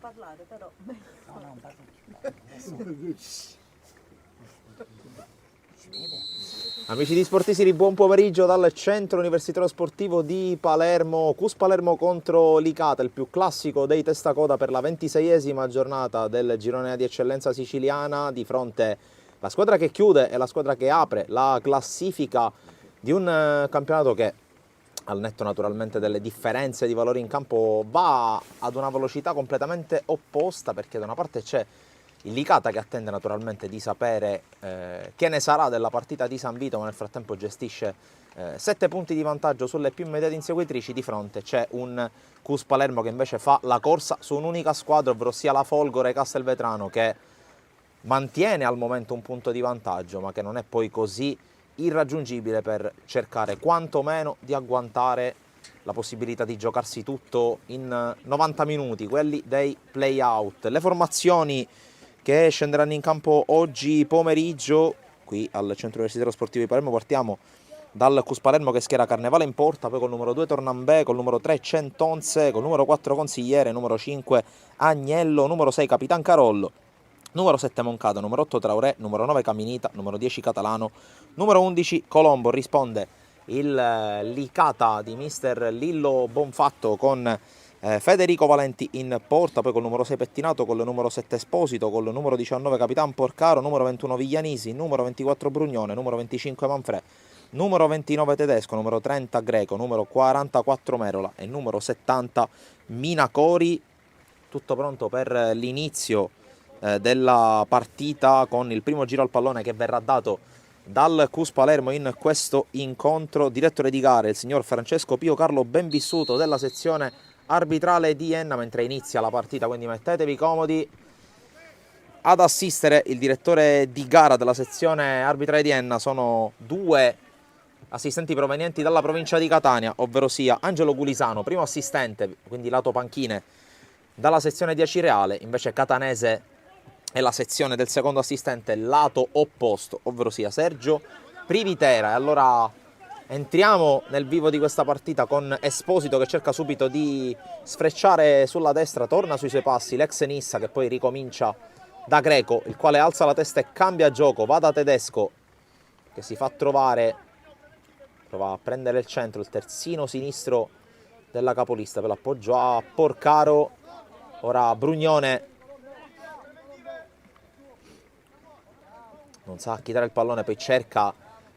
parlare, però. No, non parlo. Amici di Sportisiri, buon pomeriggio dal centro universitario sportivo di Palermo. Cus Palermo contro Licata, il più classico dei testacoda per la 26esima giornata del girone di eccellenza siciliana. Di fronte la squadra che chiude e la squadra che apre la classifica di un campionato che, al netto naturalmente delle differenze di valori in campo, va ad una velocità completamente opposta, perché da una parte c'è il Licata che attende naturalmente di sapere che ne sarà della partita di San Vito, ma nel frattempo gestisce 7 punti di vantaggio sulle più immediate inseguitrici. Di fronte c'è un Cus Palermo che invece fa la corsa su un'unica squadra, ovvero sia la Folgore Castelvetrano, che mantiene al momento un punto di vantaggio, ma che non è poi così irraggiungibile per cercare quantomeno di agguantare la possibilità di giocarsi tutto in 90 minuti, quelli dei play-out. Le formazioni che scenderanno in campo oggi pomeriggio qui al Centro Universitario Sportivo di Palermo: partiamo dal Cus Palermo che schiera Carnevale in porta, poi col numero 2 Tornambè, col numero 3 Centonze, col numero 4 Consigliere, numero 5 Agnello, numero 6 Capitan Carollo, numero 7 Moncada, numero 8 Traoré, numero 9 Caminita, numero 10 Catalano, numero 11 Colombo. Risponde il Licata di mister Lillo Bonfatto con Federico Valenti in porta, poi col numero 6 Pettinato, col numero 7 Esposito, col numero 19 Capitan Porcaro, numero 21 Viglianisi, numero 24 Brugnone, numero 25 Manfrè, numero 29 Tedesco, numero 30 Greco, numero 44 Merola e numero 70 Minacori. Tutto pronto per l'inizio della partita, con il primo giro al pallone che verrà dato dal Cus Palermo in questo incontro. Direttore di gare il signor Francesco Pio Carlo Benvissuto della sezione arbitrale di Enna, mentre inizia la partita, quindi mettetevi comodi. Ad assistere il direttore di gara della sezione arbitrale di Enna sono due assistenti provenienti dalla provincia di Catania, ovvero sia Angelo Gulisano, primo assistente, quindi lato panchine, dalla sezione di Acireale. Invece catanese è la sezione del secondo assistente, lato opposto, ovvero sia Sergio Privitera. E allora entriamo nel vivo di questa partita con Esposito che cerca subito di sfrecciare sulla destra, torna sui suoi passi l'ex Nissa, che poi ricomincia da Greco, il quale alza la testa e cambia gioco, va da Tedesco che si fa trovare, prova a prendere il centro, il terzino sinistro della capolista per l'appoggio a Porcaro. Ora Brugnone non sa a chi dare il pallone, poi cerca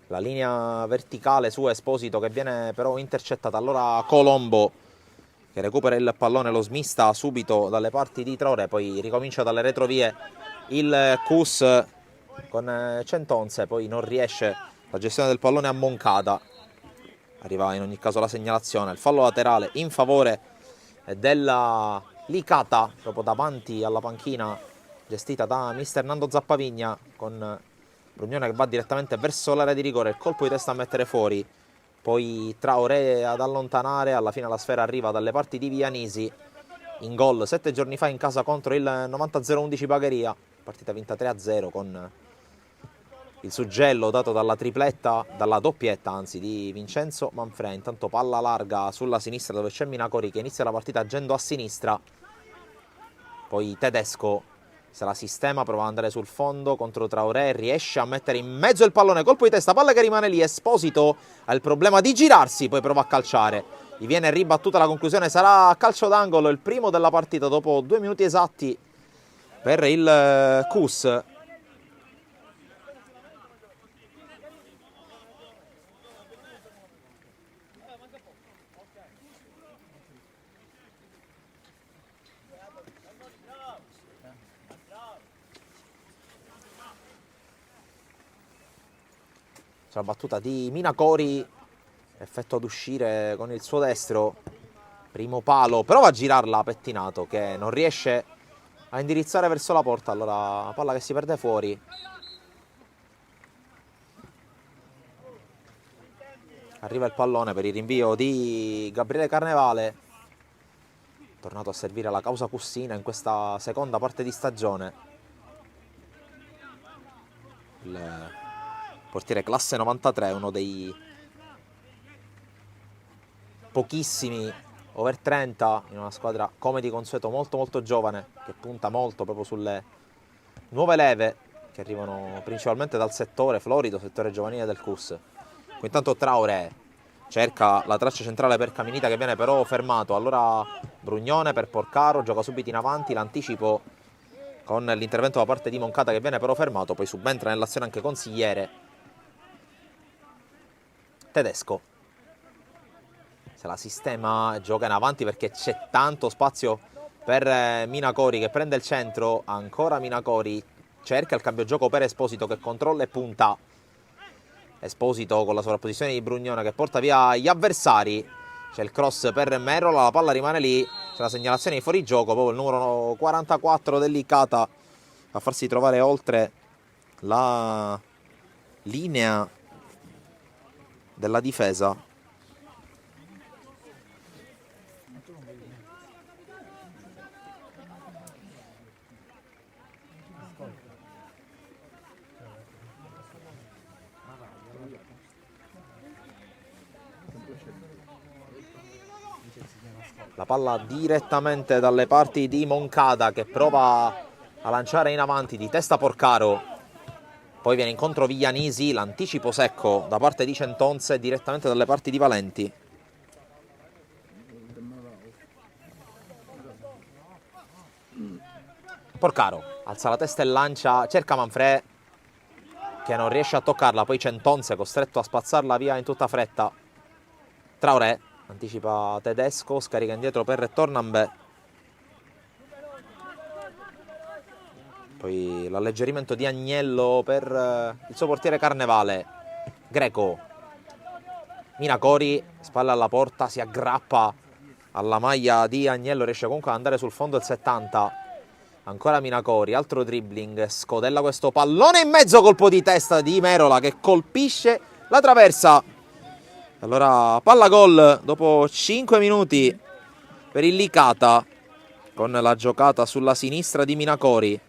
la linea verticale su Esposito che viene però intercettata. Allora Colombo che recupera il pallone, lo smista subito dalle parti di Traoré, poi ricomincia dalle retrovie il Cus con Centonze, poi non riesce la gestione del pallone a Moncada. Arriva in ogni caso la segnalazione, il fallo laterale in favore della Licata, proprio davanti alla panchina gestita da mister Nando Zappavigna, con Brugnone che va direttamente verso l'area di rigore, il colpo di testa a mettere fuori, poi Traoré ad allontanare. Alla fine la sfera arriva dalle parti di Vianisi, in gol 7 giorni fa in casa contro il 90-011 Bagheria, partita vinta 3-0 con il suggello dato dalla tripletta, dalla doppietta anzi, di Vincenzo Manfrè. Intanto palla larga sulla sinistra dove c'è Minacori che inizia la partita agendo a sinistra, poi Tedesco se la sistema, prova ad andare sul fondo contro Traoré, riesce a mettere in mezzo il pallone, colpo di testa, palla che rimane lì. Esposito ha il problema di girarsi, poi prova a calciare, gli viene ribattuta, la conclusione sarà calcio d'angolo, il primo della partita dopo 2 minuti esatti per il Cus. La battuta di Minacori, effetto ad uscire con il suo destro, primo palo, prova a girarla Pettinato che non riesce a indirizzare verso la porta. Allora palla che si perde fuori, arriva il pallone per il rinvio di Gabriele Carnevale, tornato a servire la causa Cussina in questa seconda parte di stagione. Il portiere classe 93, uno dei pochissimi over 30 in una squadra come di consueto molto molto giovane, che punta molto proprio sulle nuove leve che arrivano principalmente dal settore florido, settore giovanile del CUS. Intanto Traoré cerca la traccia centrale per Caminita, che viene però fermato. Allora Brugnone per Porcaro, gioca subito in avanti, l'anticipo con l'intervento da parte di Moncada, che viene però fermato. Poi subentra nell'azione anche Consigliere. Tedesco se la sistema, gioca in avanti perché c'è tanto spazio per Minacori, che prende il centro. Ancora Minacori, cerca il cambio gioco per Esposito, che controlla e punta. Esposito con la sovrapposizione di Brugnone, che porta via gli avversari. C'è il cross per Merola, la palla rimane lì. C'è la segnalazione di fuorigioco, proprio il numero 44 dell'Icata a farsi trovare oltre la linea della difesa. La palla direttamente dalle parti di Moncada, che prova a lanciare in avanti di testa Porcaro. Poi viene incontro Viglianisi, l'anticipo secco da parte di Centonze direttamente dalle parti di Valenti. Porcaro alza la testa e lancia, cerca Manfrè, che non riesce a toccarla. Poi Centonze costretto a spazzarla via in tutta fretta. Traoré anticipa Tedesco, scarica indietro per Tornambè. Poi l'alleggerimento di Agnello per il suo portiere Carnevale. Greco, Minacori, spalla alla porta, si aggrappa alla maglia di Agnello, riesce comunque ad andare sul fondo il 70. Ancora Minacori, altro dribbling, scodella questo pallone in mezzo, colpo di testa di Merola che colpisce la traversa. Allora palla gol dopo 5 minuti per il Licata, con la giocata sulla sinistra di Minacori.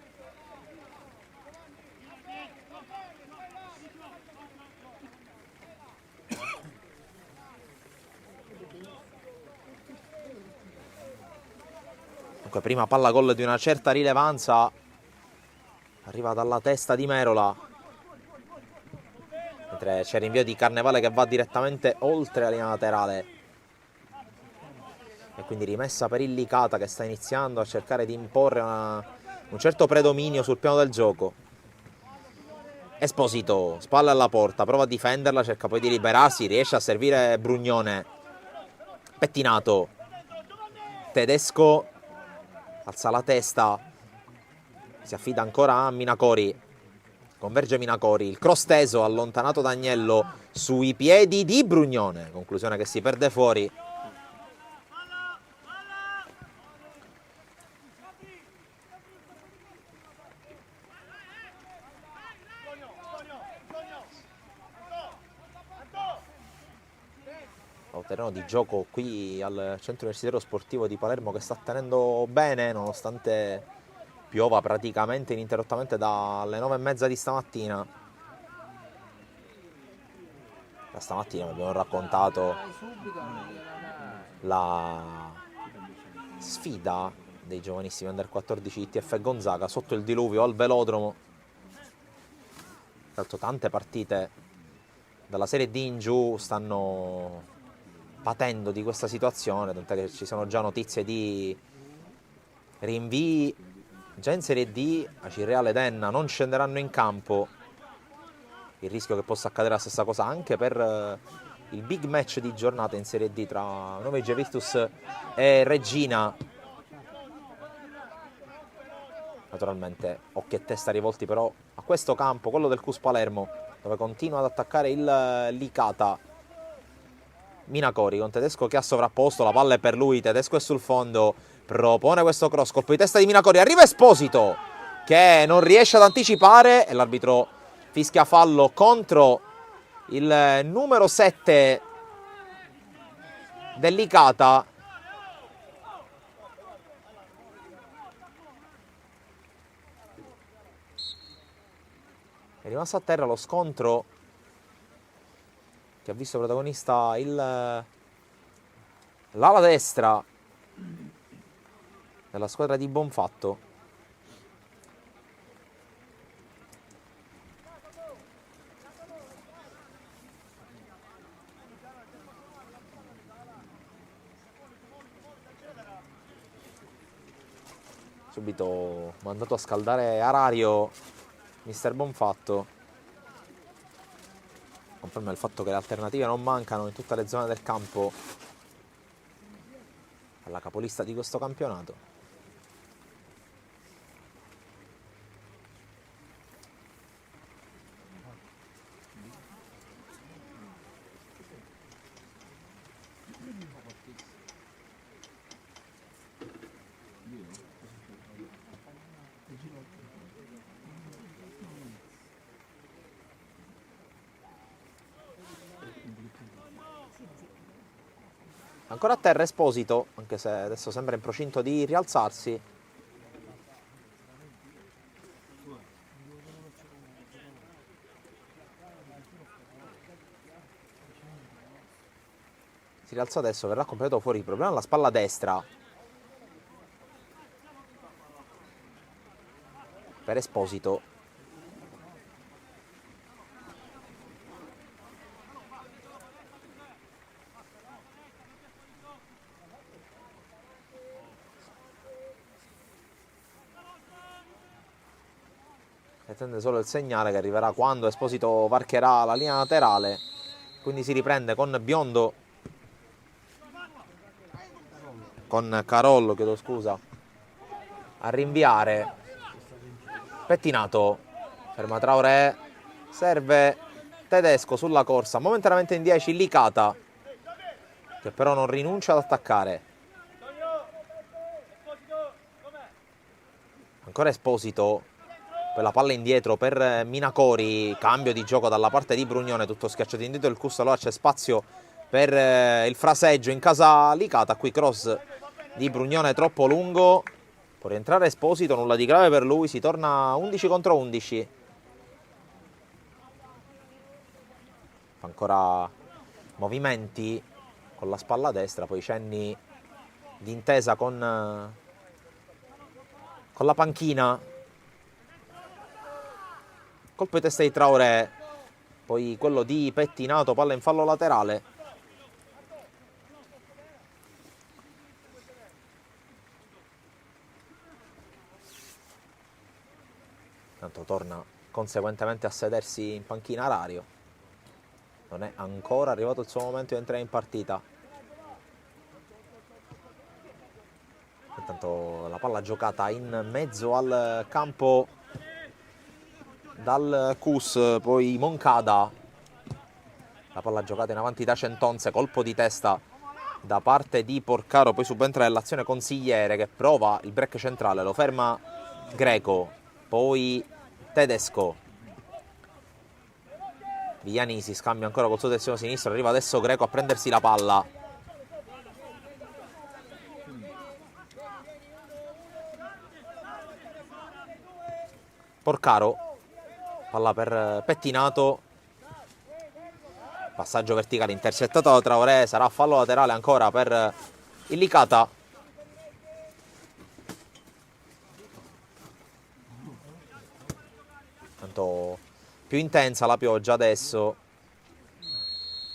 Dunque prima palla gol di una certa rilevanza, arriva dalla testa di Merola, mentre c'è rinvio di Carnevale che va direttamente oltre la linea laterale. E quindi rimessa per il Licata, che sta iniziando a cercare di imporre un certo predominio sul piano del gioco. Esposito, spalla alla porta, prova a difenderla, cerca poi di liberarsi, riesce a servire Brugnone. Pettinato. Tedesco alza la testa, si affida ancora a Minacori. Converge Minacori, il cross teso allontanato da Agnello sui piedi di Brugnone. Conclusione che si perde fuori. Terreno di gioco qui al centro universitario sportivo di Palermo, che sta tenendo bene nonostante piova praticamente ininterrottamente dalle 9:30 di stamattina. Da stamattina mi abbiamo raccontato la sfida dei giovanissimi under 14 ITF Gonzaga sotto il diluvio al velodromo. Tra l'altro tante partite dalla Serie D in giù stanno patendo di questa situazione, tant'è che ci sono già notizie di rinvii già in Serie D. Acireale ed Enna non scenderanno in campo, il rischio che possa accadere la stessa cosa anche per il big match di giornata in Serie D tra Novi Virtus e Reggina. Naturalmente occhi e testa rivolti però a questo campo, quello del CUS Palermo, dove continua ad attaccare il Licata. Minacori con Tedesco che ha sovrapposto, la palla è per lui, Tedesco è sul fondo, propone questo cross, colpo di testa di Minacori, arriva Esposito che non riesce ad anticipare e l'arbitro fischia fallo contro il numero 7 dell'Icata. È rimasto a terra lo scontro che ha visto protagonista l'ala destra della squadra di Bonfatto. Subito mandato a scaldare Arario, mister Bonfatto. Conferma il fatto che le alternative non mancano in tutte le zone del campo alla capolista di questo campionato. Ancora a terra Esposito, anche se adesso sembra in procinto di rialzarsi. Si rialza adesso, verrà completo fuori. Il problema è la spalla destra per Esposito. E tende solo il segnale che arriverà quando Esposito varcherà la linea laterale. Quindi si riprende con Biondo, con Carollo, chiedo scusa, a rinviare. Pettinato, ferma Traoré, serve Tedesco sulla corsa, momentaneamente in 10 Licata, che però non rinuncia ad attaccare. Ancora Esposito, per la palla indietro per Minacori, cambio di gioco dalla parte di Brugnone, tutto schiacciato indietro il Cus, allora c'è spazio per il fraseggio in casa Licata, qui cross di Brugnone troppo lungo, può rientrare Esposito, nulla di grave per lui, si torna 11 contro 11. Fa ancora movimenti con la spalla destra, poi cenni di intesa con la panchina. Colpo di testa di Traoré, poi quello di Pettinato, palla in fallo laterale. Tanto torna conseguentemente a sedersi in panchina Arario. Non è ancora arrivato il suo momento di entrare in partita. Intanto la palla giocata in mezzo al campo dal Cus, poi Moncada, la palla giocata in avanti da Centonze, colpo di testa da parte di Porcaro, poi subentra nell'azione Consigliere che prova il break centrale, lo ferma Greco, poi Tedesco, Vigliani si scambia ancora col suo terzino sinistro, arriva adesso Greco a prendersi la palla. Porcaro, palla per Pettinato, passaggio verticale intercettato da Traoré, sarà fallo laterale ancora per il Licata. Tanto più intensa la pioggia adesso,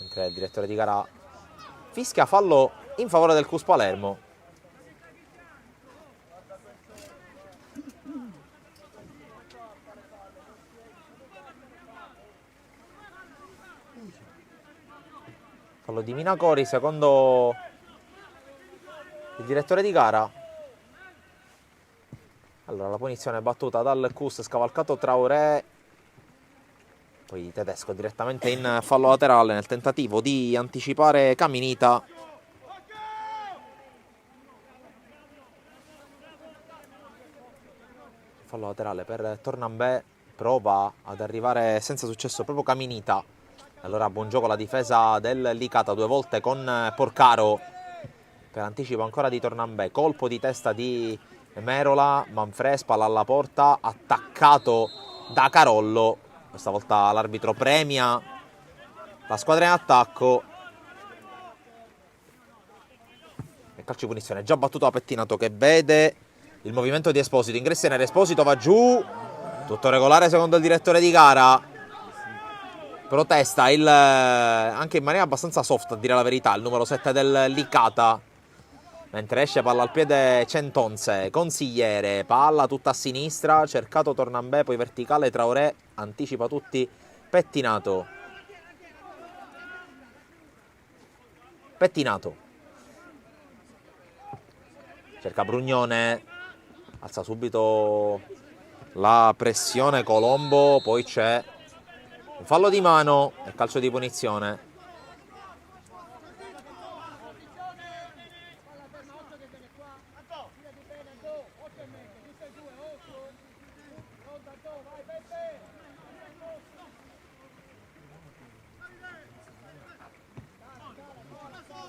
mentre il direttore di gara fischia fallo in favore del Cus Palermo. Fallo di Minacori, secondo il direttore di gara. Allora la punizione è battuta dal Cus, scavalcato Traoré, poi Tedesco direttamente in fallo laterale nel tentativo di anticipare Caminita. Fallo laterale per Tornambè, prova ad arrivare senza successo proprio Caminita. Allora buon gioco la difesa del Licata, due volte con Porcaro per anticipo ancora di Tornambè, colpo di testa di Merola, Manfres, palla alla porta, attaccato da Carollo, questa volta l'arbitro premia la squadra in attacco. E calcio di punizione, già battuto da Pettinato che vede il movimento di Esposito. Ingressi nell'Esposito, va giù. Tutto regolare secondo il direttore di gara. Protesta anche in maniera abbastanza soft, a dire la verità, il numero 7 del Licata. Mentre esce palla al piede Centonze, Consigliere, palla tutta a sinistra, cercato Tornambè, poi verticale Traoré, anticipa tutti Pettinato. Pettinato. Cerca Brugnone, alza subito la pressione Colombo, poi c'è un fallo di mano e calcio di punizione.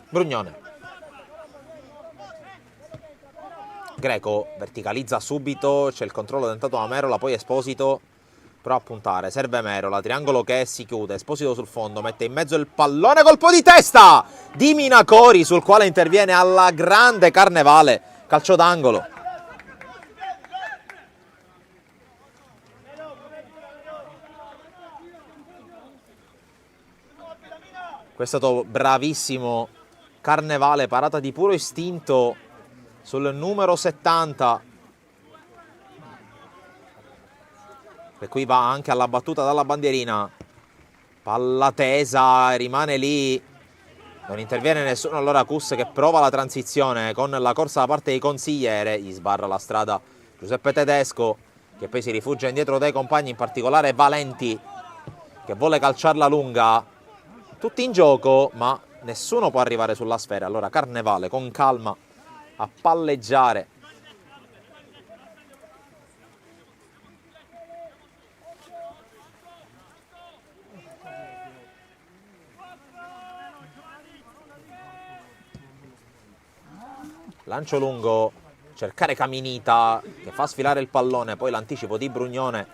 Brugnone. Greco verticalizza subito, c'è il controllo tentato da Merola, poi Esposito prova a puntare, serve Merola, triangolo che si chiude, Esposito sul fondo, mette in mezzo il pallone, colpo di testa di Minacori sul quale interviene alla grande Carnevale, calcio d'angolo. Questo è stato bravissimo Carnevale, parata di puro istinto sul numero 70. E qui va anche alla battuta dalla bandierina. Palla tesa, rimane lì. Non interviene nessuno, allora Cus che prova la transizione con la corsa da parte di Consigliere. Gli sbarra la strada Giuseppe Tedesco, che poi si rifugia indietro dai compagni, in particolare Valenti, che vuole calciarla lunga. Tutti in gioco, ma nessuno può arrivare sulla sfera. Allora Carnevale con calma a palleggiare. Lancio lungo, cercare Caminita che fa sfilare il pallone, poi l'anticipo di Brugnone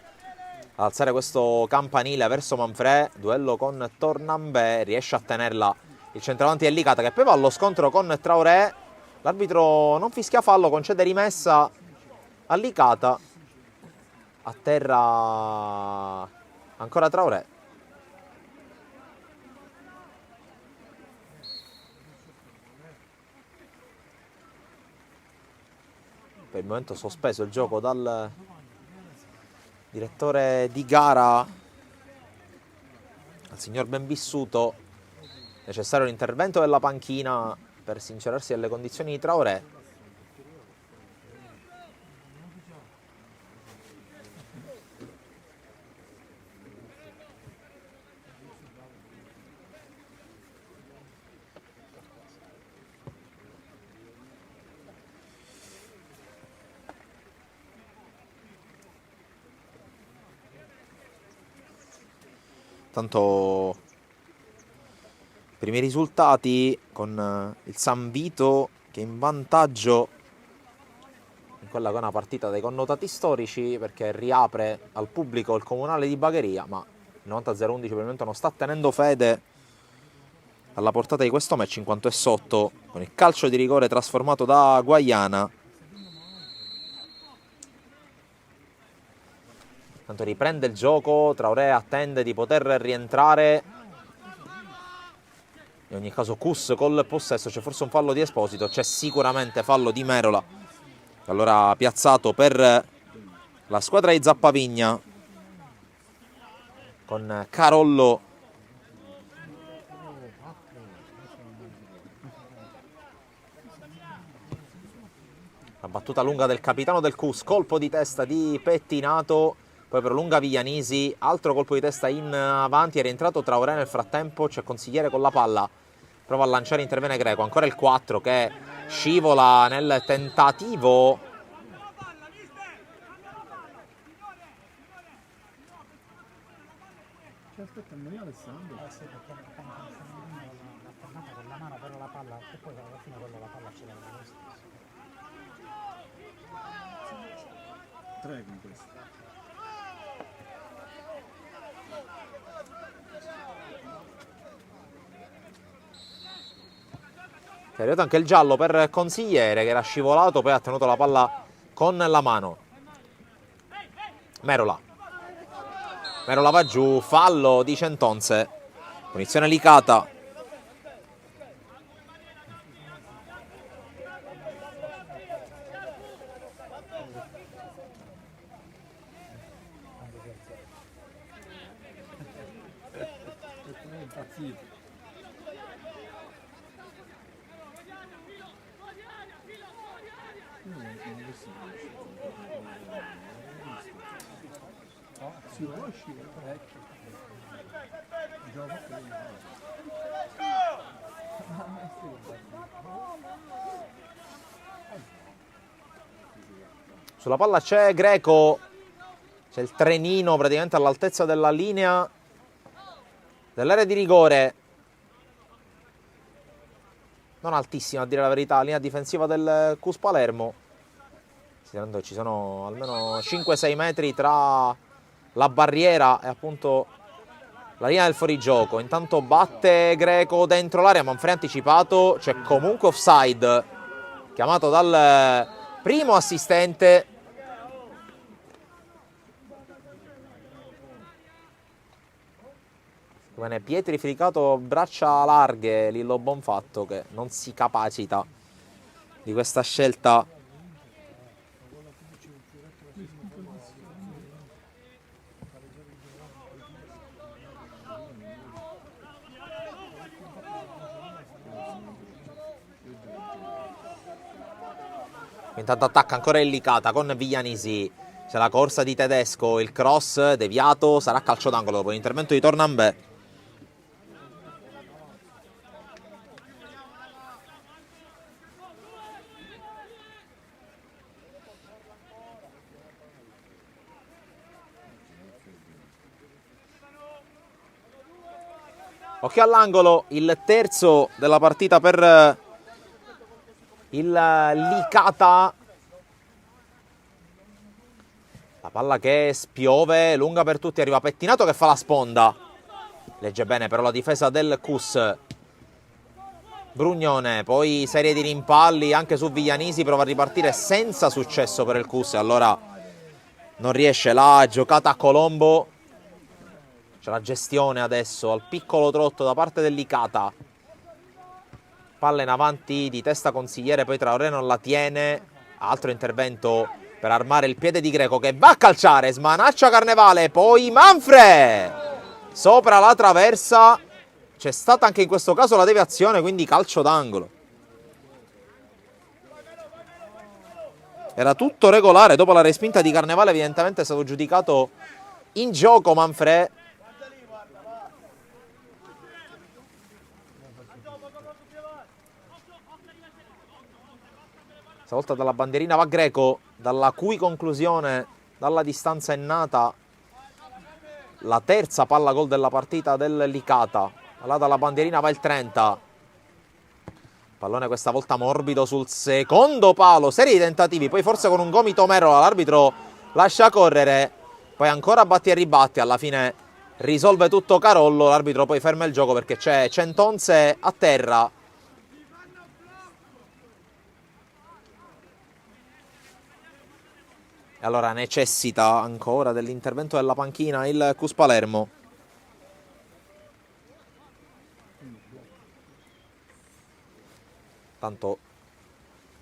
ad alzare questo campanile verso Manfrè, duello con Tornambè, riesce a tenerla il centravanti del Licata che poi va allo scontro con Traoré. L'arbitro non fischia fallo, concede rimessa al Licata, a terra ancora Traoré. Per il momento sospeso il gioco dal direttore di gara, al signor Benvissuto. Necessario l'intervento della panchina per sincerarsi delle condizioni di Traoré. Tanto primi risultati con il San Vito che è in vantaggio in quella che è una partita dai connotati storici, perché riapre al pubblico il comunale di Bagheria, ma il 90-0-11 per il momento non sta tenendo fede alla portata di questo match, in quanto è sotto con il calcio di rigore trasformato da Guaiana. Tanto riprende il gioco, Traoré attende di poter rientrare. In ogni caso Cus col possesso, c'è forse un fallo di Esposito, c'è sicuramente fallo di Merola. Allora piazzato per la squadra di Zappavigna con Carollo. La battuta lunga del capitano del Cus, colpo di testa di Pettinato. Poi prolunga Viglianisi, altro colpo di testa in avanti, è rientrato Traoré nel frattempo, c'è Consigliere con la palla, prova a lanciare, interviene Greco, ancora il 4 che scivola nel tentativo. Aspetta, non è Alessandro? Sì, perché la tornata con la mano per la palla e poi alla fine quello la palla ce l'aveva lo stesso. 3 con questo. È arrivato anche il giallo per Consigliere, che era scivolato, poi ha tenuto la palla con la mano. Merola va giù, fallo di Centonze, punizione Licata. Si può uscire parecchio. Sulla palla c'è Greco, c'è il trenino praticamente all'altezza della linea dell'area di rigore, non altissima a dire la verità, linea difensiva del Cus Palermo. Ci sono almeno 5-6 metri tra la barriera e appunto la linea del fuorigioco. Intanto batte Greco dentro l'area, Manfredi anticipato, c'è comunque offside chiamato dal primo assistente. Bene, Pietri Filicato, braccia larghe, Lillo Bonfatto, che non si capacita di questa scelta. Intanto attacca ancora il Licata con Viglianisi, c'è la corsa di Tedesco, il cross deviato, sarà calcio d'angolo dopo l'intervento di Tornambè. Occhio all'angolo, il terzo della partita per il Licata. La palla che spiove, lunga per tutti, arriva Pettinato che fa la sponda. Legge bene però la difesa del Cus. Brugnone, poi serie di rimpalli anche su Viglianisi, prova a ripartire senza successo per il Cus. Allora non riesce la giocata a Colombo. C'è la gestione adesso al piccolo trotto da parte del Licata. Palla in avanti di testa Consigliere, poi Traoré non la tiene. Altro intervento per armare il piede di Greco che va a calciare, smanaccia Carnevale, poi Manfre sopra la traversa. C'è stata anche in questo caso la deviazione, quindi calcio d'angolo. Era tutto regolare, dopo la respinta di Carnevale evidentemente è stato giudicato in gioco Manfre. Stavolta dalla bandierina va Greco, dalla cui conclusione dalla distanza è nata la terza palla gol della partita del Licata. Là dalla bandierina va il 30. Pallone questa volta morbido sul secondo palo, serie di tentativi, poi forse con un gomito Merola l'arbitro lascia correre, poi ancora batti e ribatti, alla fine risolve tutto Carollo, l'arbitro poi ferma il gioco perché c'è Centonze a terra. E allora necessita ancora dell'intervento della panchina il Cus Palermo. Tanto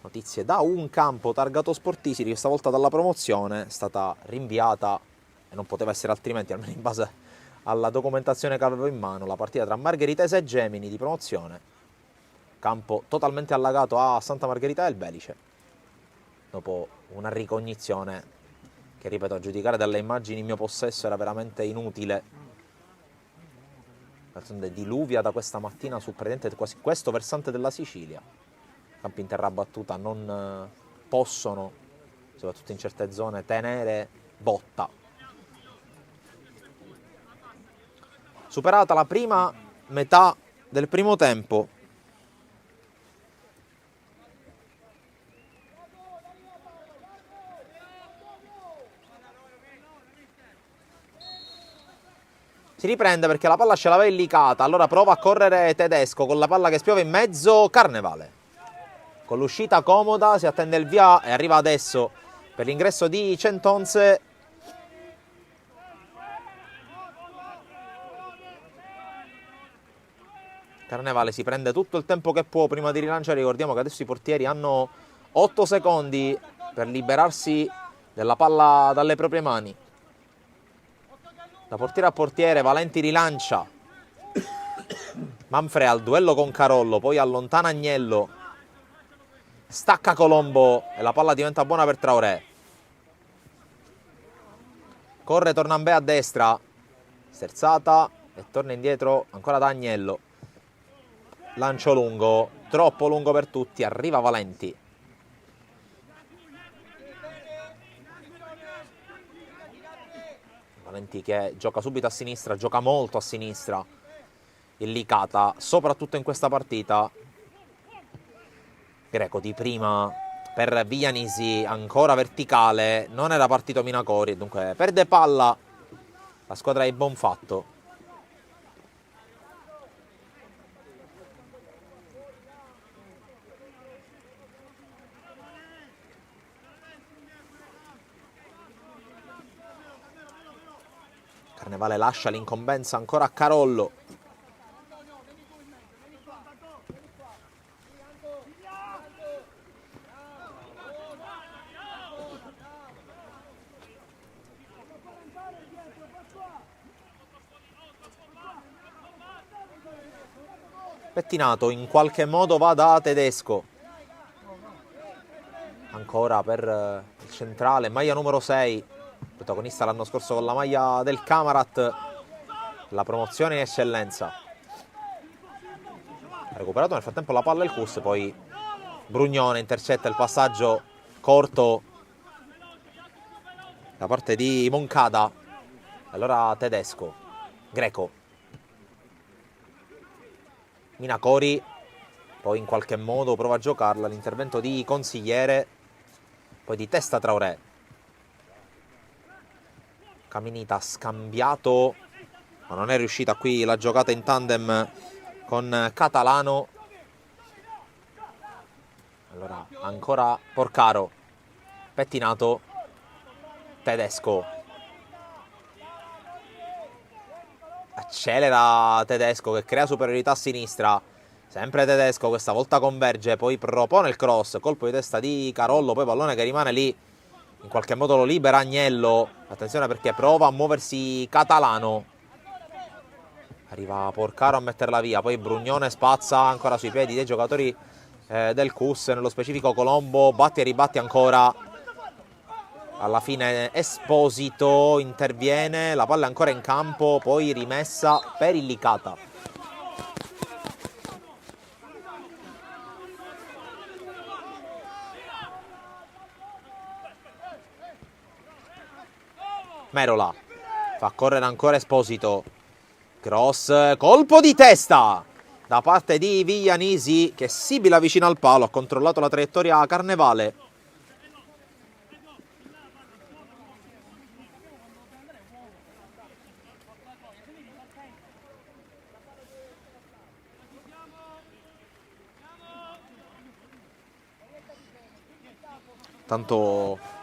notizie da un campo targato Sportisiri, questa volta dalla promozione, è stata rinviata e non poteva essere altrimenti, almeno in base alla documentazione che avevo in mano, la partita tra Margheritese e Gemini di promozione. Campo totalmente allagato a Santa Margherita del Belice, dopo una ricognizione che, ripeto, a giudicare dalle immagini in mio possesso era veramente inutile. D'altronde diluvia da questa mattina su praticamente quasi questo versante della Sicilia. Campi in terra battuta non possono, soprattutto in certe zone, tenere botta. Superata la prima metà del primo tempo, si riprende perché la palla ce l'aveva il Licata, allora prova a correre Tedesco con la palla che spiove in mezzo, Carnevale. con l'uscita comoda, si attende il via e arriva adesso per l'ingresso di Centonze. Carnevale si prende tutto il tempo che può prima di rilanciare. Ricordiamo che adesso i portieri hanno 8 secondi per liberarsi della palla dalle proprie mani. Da portiere a portiere Valenti rilancia. Manfre al duello con Carollo, poi allontana Agnello. Stacca Colombo e la palla diventa buona per Traoré. Corre Tornambè a destra. Sterzata e torna indietro ancora da Agnello. Lancio lungo, troppo lungo per tutti, arriva Valenti. Valenti che gioca subito a sinistra, gioca molto a sinistra. Il Licata, soprattutto in questa partita. Greco di prima per Viglianisi, ancora verticale, non era partito Minacori, dunque perde palla la squadra di Bonfatto. Carnevale lascia l'incombenza ancora a Carollo. Pettinato in qualche modo va da Tedesco. Ancora per il centrale, maglia numero 6. Protagonista l'anno scorso con la maglia del Camarat, la promozione in eccellenza. Ha recuperato nel frattempo la palla il Cus, poi Brugnone intercetta il passaggio corto da parte di Moncada. Allora Tedesco, Greco, Minacori, poi in qualche modo prova a giocarla, l'intervento di Consigliere, poi di testa Traoré. Caminita scambiato, ma non è riuscita qui la giocata in tandem con Catalano. Allora ancora Porcaro, Pettinato, Tedesco. Accelera Tedesco che crea superiorità a sinistra. Sempre Tedesco, questa volta converge, poi propone il cross, colpo di testa di Carollo, poi pallone che rimane lì. In qualche modo lo libera Agnello. Attenzione perché prova a muoversi Catalano. Arriva Porcaro a metterla via. Poi Brugnone spazza ancora sui piedi dei giocatori del Cus. Nello specifico Colombo batti e ribatti ancora. Alla fine Esposito interviene. La palla è ancora in campo. Poi rimessa per il Licata. Merola fa correre ancora Esposito. Cross, colpo di testa da parte di Viglianisi che sibila vicino al palo. Ha controllato la traiettoria Carnevale. Tanto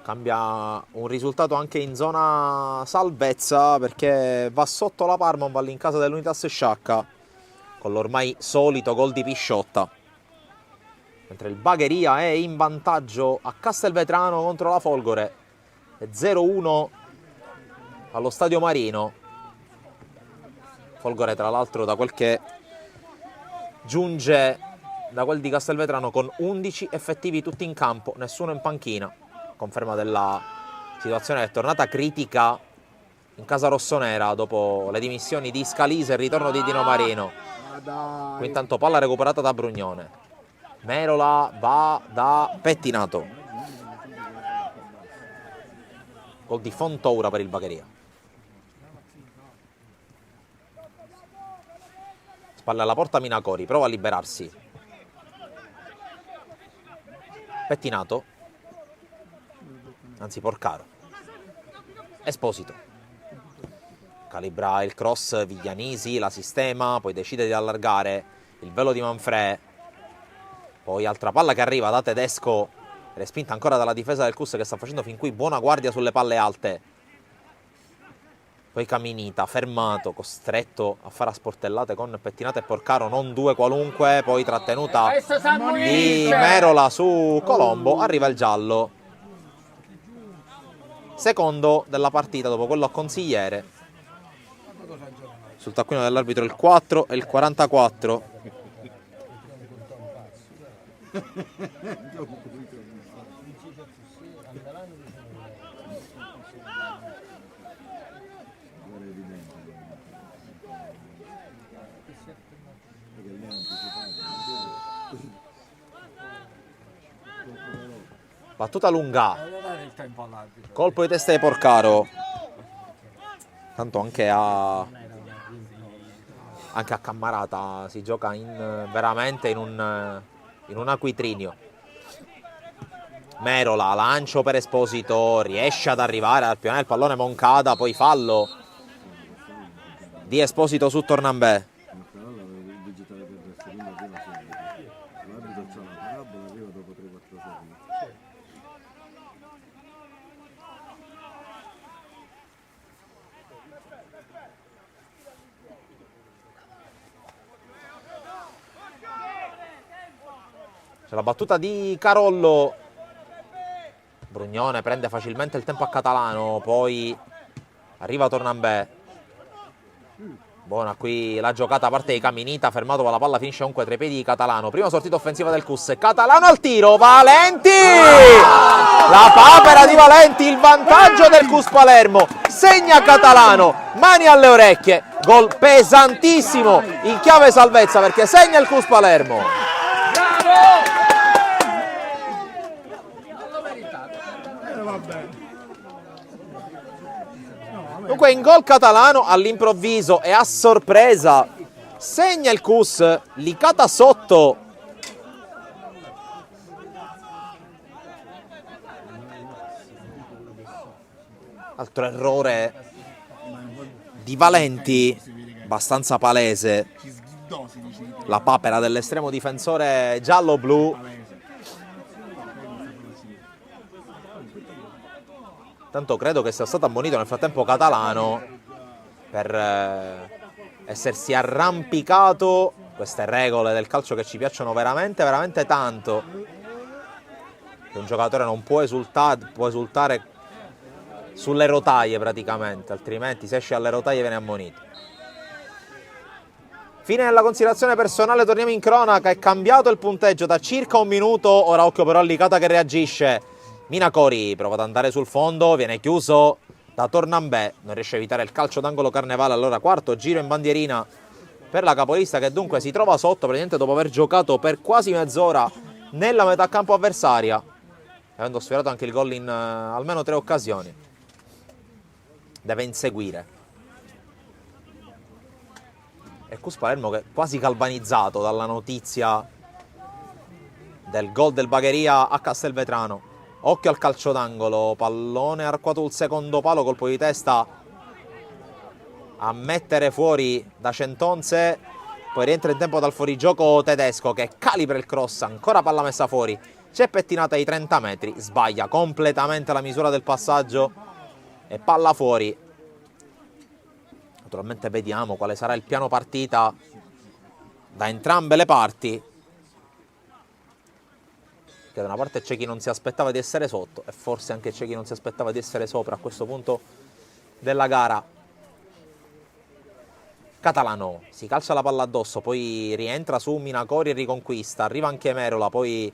cambia un risultato anche in zona salvezza perché va sotto la Parma, va in casa dell'Unitas Sciacca con l'ormai solito gol di Pisciotta. Mentre il Bagheria è in vantaggio a Castelvetrano contro la Folgore. È 0-1 allo Stadio Marino. Folgore tra l'altro da quel che giunge da quel di Castelvetrano con 11 effettivi tutti in campo, nessuno in panchina. Conferma della situazione che è tornata critica in casa rossonera dopo le dimissioni di Scalise e il ritorno di Dino Marino. Qui intanto palla recuperata da Brugnone. Merola va da Pettinato. Gol di Fontoura per il Bagheria. Spalle alla porta Minacori, prova a liberarsi. Pettinato. Anzi Porcaro. Esposito. Calibra il cross Viglianisi, la sistema, poi decide di allargare il velo di Manfrè. Poi altra palla che arriva da Tedesco, respinta ancora dalla difesa del Cus che sta facendo fin qui buona guardia sulle palle alte. Poi Caminita, fermato, costretto a fare a sportellate con Pettinata e Porcaro, non due qualunque, poi trattenuta di Merola su Colombo, arriva il giallo. Secondo della partita dopo quello a Consigliere. Sul taccuino dell'arbitro il 4 e il 44. Battuta lunga, colpo di testa di Porcaro. Tanto anche a Cammarata si gioca veramente in un acquitrinio. Merola, lancio per Esposito, riesce ad arrivare al piano del pallone Moncada, poi fallo di Esposito su Tornambè. C'è la battuta di Carollo. Brugnone prende facilmente il tempo a Catalano, poi arriva Tornambè. Buona qui la giocata a parte di Caminita, fermato ma la palla finisce comunque tra i piedi di Catalano. Prima sortita offensiva del Cus, Catalano al tiro, Valenti! La papera di Valenti, il vantaggio del Cus Palermo. Segna Catalano, mani alle orecchie, gol pesantissimo in chiave salvezza perché segna il Cus Palermo. Dunque in gol Catalano all'improvviso e a sorpresa segna il Cus, Licata sotto. Altro errore di Valenti, abbastanza palese. La papera dell'estremo difensore giallo-blu. Tanto credo che sia stato ammonito nel frattempo Catalano per essersi arrampicato. Queste regole del calcio che ci piacciono veramente, veramente tanto. Che un giocatore non può esultare sulle rotaie praticamente, altrimenti se esce alle rotaie viene ammonito. Fine della considerazione personale, torniamo in cronaca. È cambiato il punteggio da circa un minuto. Ora occhio però a Licata che reagisce. Minacori prova ad andare sul fondo, viene chiuso da Tornambè, non riesce a evitare il calcio d'angolo Carnevale. Allora quarto giro in bandierina per la capolista che dunque si trova sotto praticamente dopo aver giocato per quasi mezz'ora nella metà campo avversaria, avendo sfiorato anche il gol in almeno 3 occasioni. Deve inseguire. E Cus Palermo che è quasi galvanizzato dalla notizia del gol del Bagheria a Castelvetrano. Occhio al calcio d'angolo, pallone arcuato sul secondo palo, colpo di testa a mettere fuori da Centonze. Poi rientra in tempo dal fuorigioco Tedesco che calibra il cross, ancora palla messa fuori. C'è Pettinata ai 30 metri, sbaglia completamente la misura del passaggio e palla fuori. Naturalmente vediamo quale sarà il piano partita da entrambe le parti. Che da una parte c'è chi non si aspettava di essere sotto e forse anche c'è chi non si aspettava di essere sopra a questo punto della gara. Catalano si calcia la palla addosso, poi rientra su Minacori e riconquista, arriva anche Merola, poi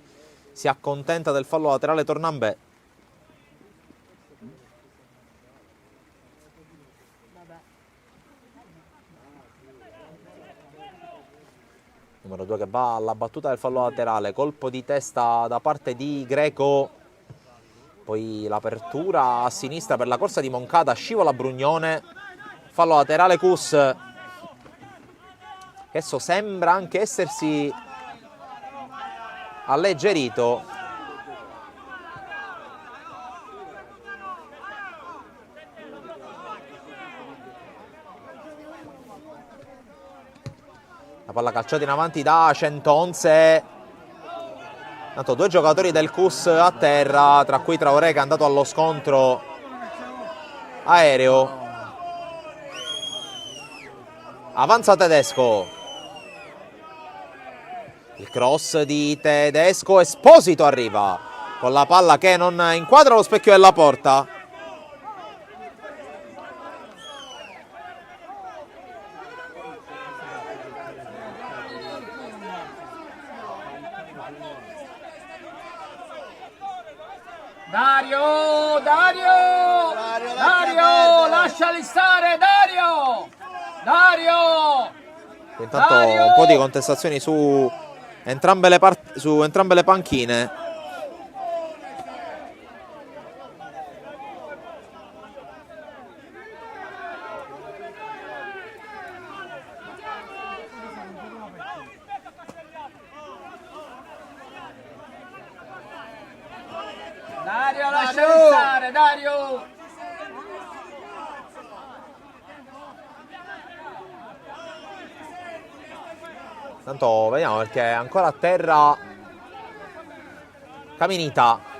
si accontenta del fallo laterale Tornambè. Numero 2 che va alla battuta del fallo laterale, colpo di testa da parte di Greco, poi l'apertura a sinistra per la corsa di Moncada, scivola Brugnone, fallo laterale Cus. Adesso sembra anche essersi alleggerito. La palla calciata in avanti da Centonze. Tanto due giocatori del CUS a terra, tra cui Traoré che è andato allo scontro aereo. Avanza Tedesco. Il cross di Tedesco, Esposito arriva con la palla che non inquadra lo specchio della porta. Dario, lasciali stare, Dario! Intanto un po' di contestazioni su entrambe le panchine. Dario, lasciali stare, Dario! Tanto vediamo perché è ancora a terra Caminita.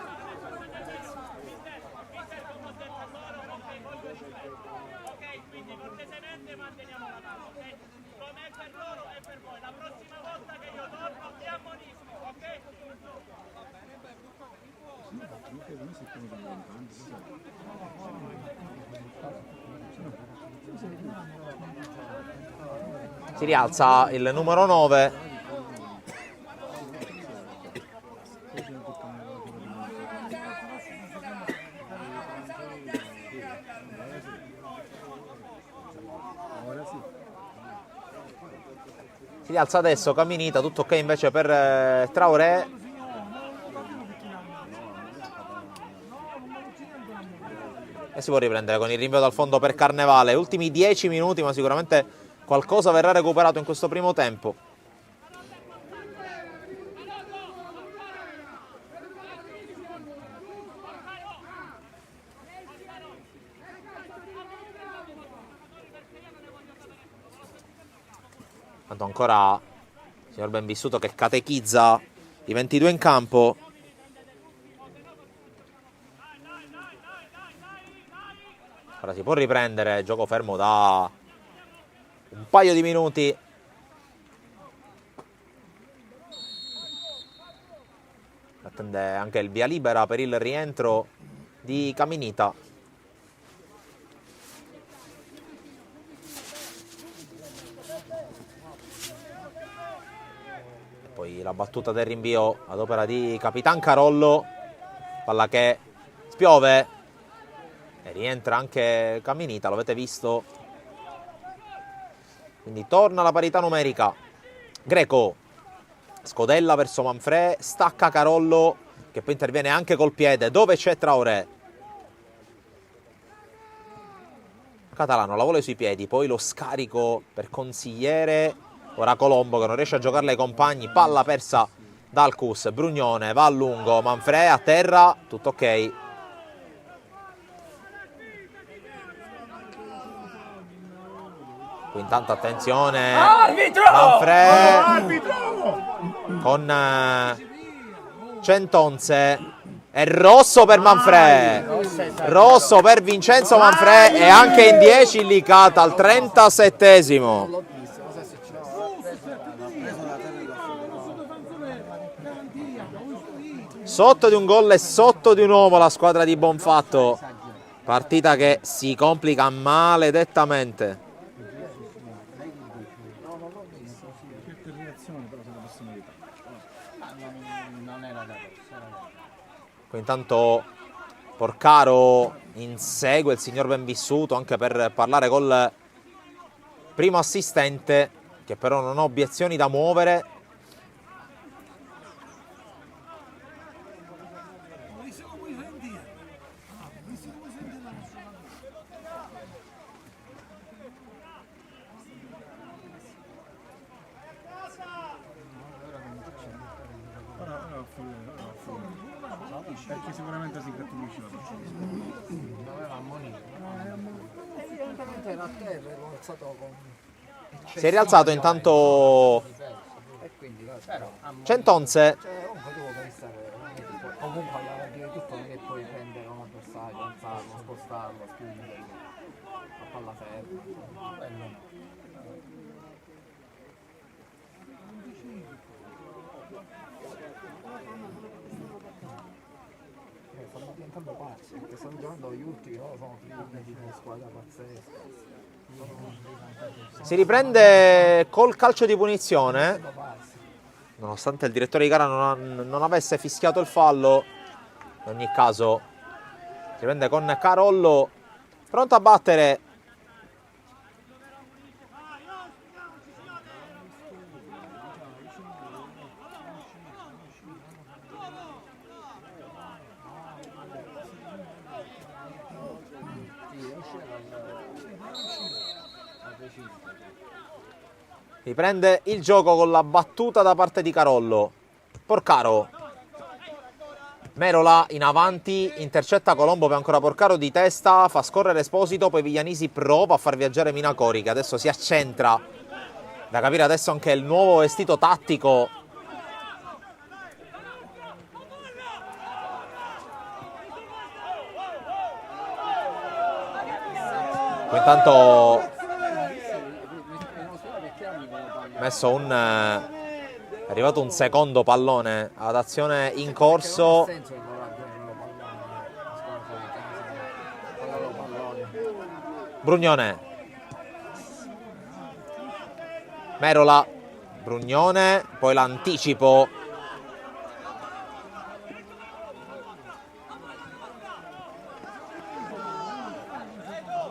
Si rialza il numero 9. Si rialza adesso Caminita, tutto ok invece per Traoré. E si può riprendere con il rinvio dal fondo per Carnevale. Ultimi 10 minuti, ma sicuramente qualcosa verrà recuperato in questo primo tempo. Tanto ancora il signor Benvissuto che catechizza i 22 in campo. Ora si può riprendere, gioco fermo da un paio di minuti. Attende anche il via libera per il rientro di Caminita. Poi la battuta del rinvio ad opera di Capitan Carollo. Palla che spiove. E rientra anche Caminita, lo avete visto. Quindi torna la parità numerica. Greco scodella verso Manfrè, stacca Carollo che poi interviene anche col piede dove c'è Traoré. Catalano la vuole sui piedi, poi lo scarico per Consigliere. Ora Colombo che non riesce a giocarle ai compagni, palla persa dal CUS. Brugnone va a lungo, Manfrè a terra, tutto ok. Qui intanto attenzione, Arbitro! Manfrè con Centonze, è rosso per Manfrè, rosso per Vincenzo Manfrè e anche in 10 Licata al 37esimo. Sotto di un gol e sotto di un uomo la squadra di Bonfatto, partita che si complica maledettamente. Intanto Porcaro insegue il signor Benvissuto anche per parlare col primo assistente, che però non ha obiezioni da muovere. Perché sicuramente si grattunisce la Non aveva ammonito. Evidentemente era a terra, ero alzato con... Si è rialzato intanto E quindi, però, Centonze. comunque tu devi stare bello. Stanno diventando pazzi. Perché stanno giocando gli ultimi, no? Sono finiti di una squadra pazzesca. Si riprende col calcio di punizione, Sono pazzi. nonostante il direttore di gara non avesse fischiato il fallo. In ogni caso si riprende con Carollo pronto a battere. Riprende il gioco con la battuta da parte di Carollo. Porcaro. Merola in avanti, intercetta Colombo per ancora Porcaro di testa, fa scorrere Esposito, poi Viglianisi prova a far viaggiare Minacori che adesso si accentra. Da capire adesso anche il nuovo vestito tattico. Poi intanto messo è arrivato un secondo pallone ad azione in corso. Brugnone. Merola. Brugnone, poi l'anticipo.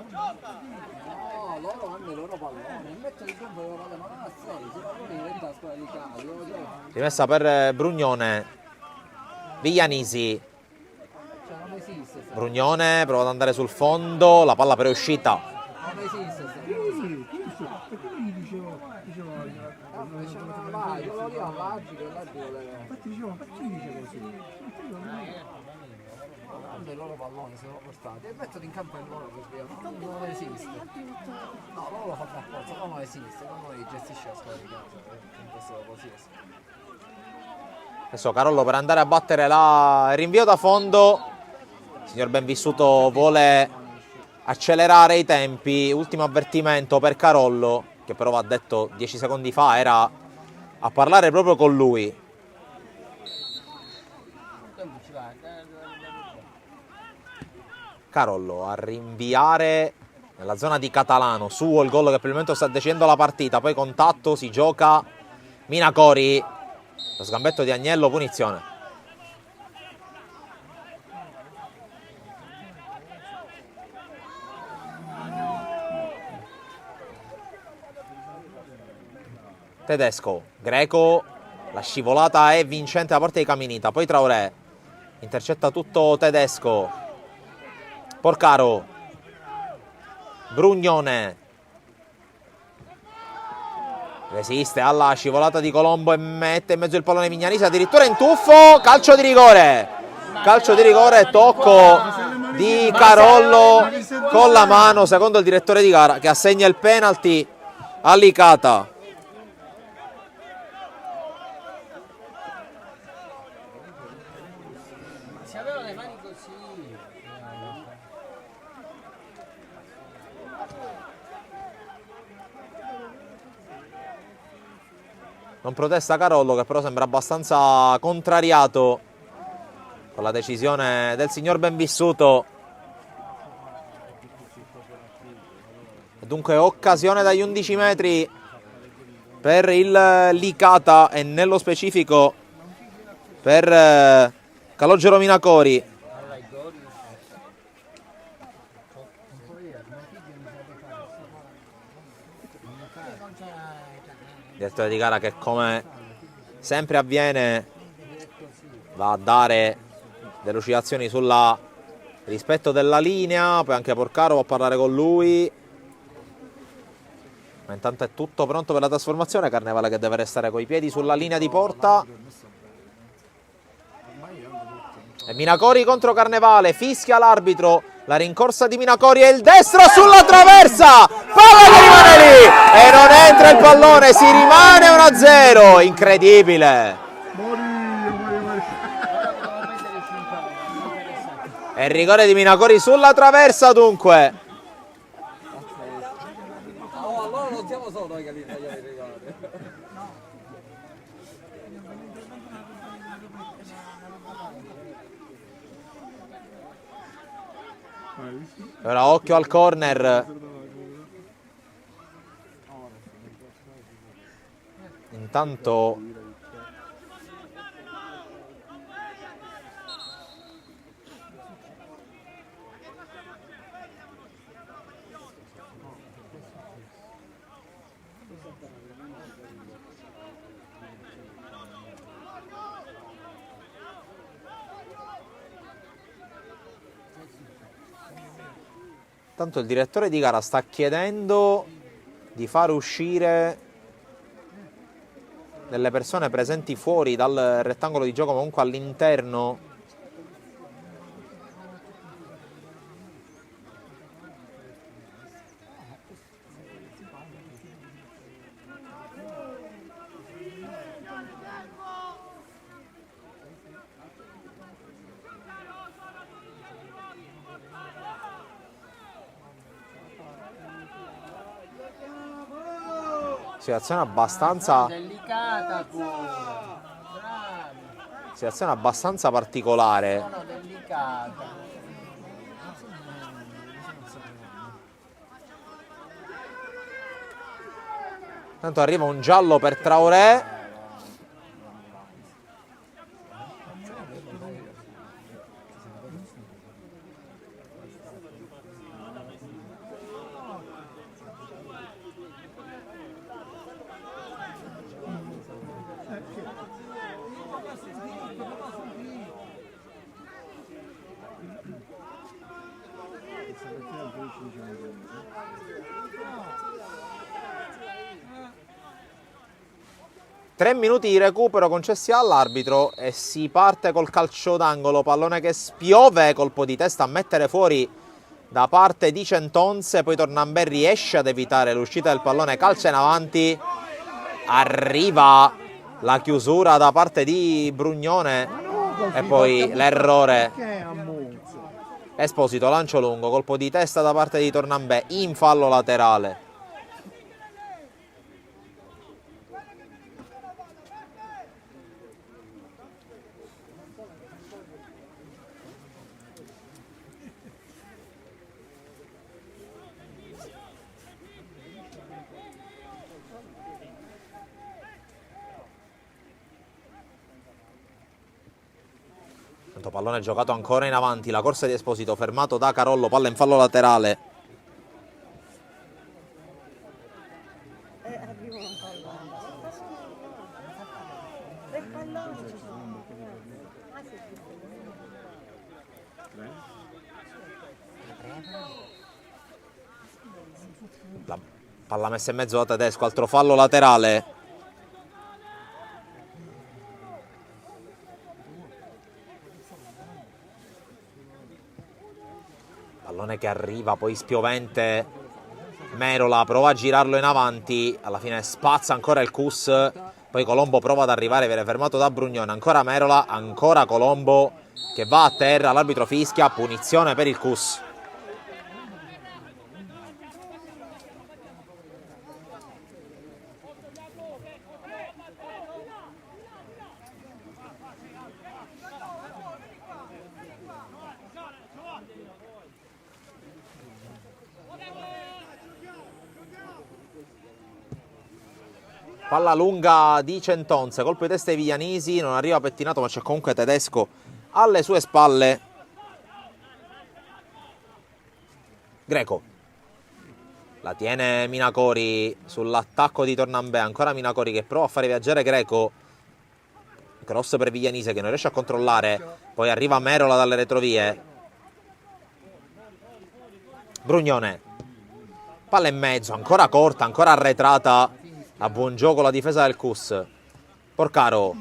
No, loro hanno i loro palloni, mettono in campo i loro palloni, ma non ha senso, non diventa la squadra di calcio. Rimessa per Brugnone. Viglianisi. Cioè non esiste. Brugnone prova ad andare sul fondo, la palla però è uscita. Non esiste. Perché gli dicevo Vai, quello lì è un logico, infatti dicevo, perché gli dice così? hanno i loro palloni, sono portati e mettono in campo il loro per via. Non esiste. No, loro lo fanno apposta, non esiste, non gestisce la squadra di casa, in questo qualsiasi. Adesso Carollo per andare a battere il rinvio da fondo. Il signor Benvissuto vuole accelerare i tempi. Ultimo avvertimento per Carollo, che però va detto 10 secondi fa era a parlare proprio con lui. Carollo a rinviare nella zona di Catalano. Suo il gol che per il momento sta decidendo la partita. Poi contatto, si gioca Minacori. Lo sgambetto di Agnello, punizione. Tedesco, Greco, la scivolata è vincente da parte di Caminita. Poi Traoré, intercetta tutto Tedesco. Porcaro, Brugnone, resiste alla scivolata di Colombo e mette in mezzo il pallone Vignanisi, addirittura in tuffo, calcio di rigore, tocco di Carollo con la mano, secondo il direttore di gara, che assegna il penalty a Licata. Si aveva le mani così. Non protesta Carollo, che però sembra abbastanza contrariato con la decisione del signor Benvissuto. E dunque occasione dagli 11 metri per il Licata e nello specifico per Calogero Minacori. Direttore di gara che, come sempre avviene, va a dare delucidazioni sulla rispetto della linea. Poi anche Porcaro va a parlare con lui, ma intanto è tutto pronto per la trasformazione. Carnevale che deve restare coi piedi sulla linea di porta. E Minacori contro Carnevale, fischia l'arbitro, la rincorsa di Minacori e il destro sulla traversa, palla che rimane lì e non entra il pallone, si rimane 1-0, incredibile. E il rigore di Minacori sulla traversa dunque. Ora occhio al corner. Intanto Tanto il direttore di gara sta chiedendo di far uscire delle persone presenti fuori dal rettangolo di gioco, ma comunque all'interno. Situazione abbastanza Delicata pure. Bravi. situazione abbastanza particolare. No, delicata. Tanto arriva un giallo per Traoré. Tre minuti di recupero concessi all'arbitro e si parte col calcio d'angolo, pallone che spiove, colpo di testa a mettere fuori da parte di Centonze, poi Tornambè riesce ad evitare l'uscita del pallone, calcia in avanti, arriva la chiusura da parte di Brugnone e poi l'errore. Esposito, lancio lungo, colpo di testa da parte di Tornambè, in fallo laterale. Pallone giocato ancora in avanti, la corsa di Esposito fermato da Carollo, palla in fallo laterale. La palla messa in mezzo da Tedesco, altro fallo laterale. Pallone che arriva, poi spiovente Merola, prova a girarlo in avanti, alla fine spazza ancora il Cus, poi Colombo prova ad arrivare, viene fermato da Brugnone, ancora Merola, ancora Colombo che va a terra, l'arbitro fischia, punizione per il Cus. Palla lunga di Centonze, colpo di testa ai Viglianesi, non arriva pettinato ma c'è comunque Tedesco alle sue spalle. Greco, la tiene Minacori sull'attacco di Tornambè, ancora Minacori che prova a fare viaggiare Greco, cross per Viglianese che non riesce a controllare, poi arriva Merola dalle retrovie. Brugnone, palla in mezzo, ancora corta, ancora arretrata. A buon gioco la difesa del Cus. Porcaro,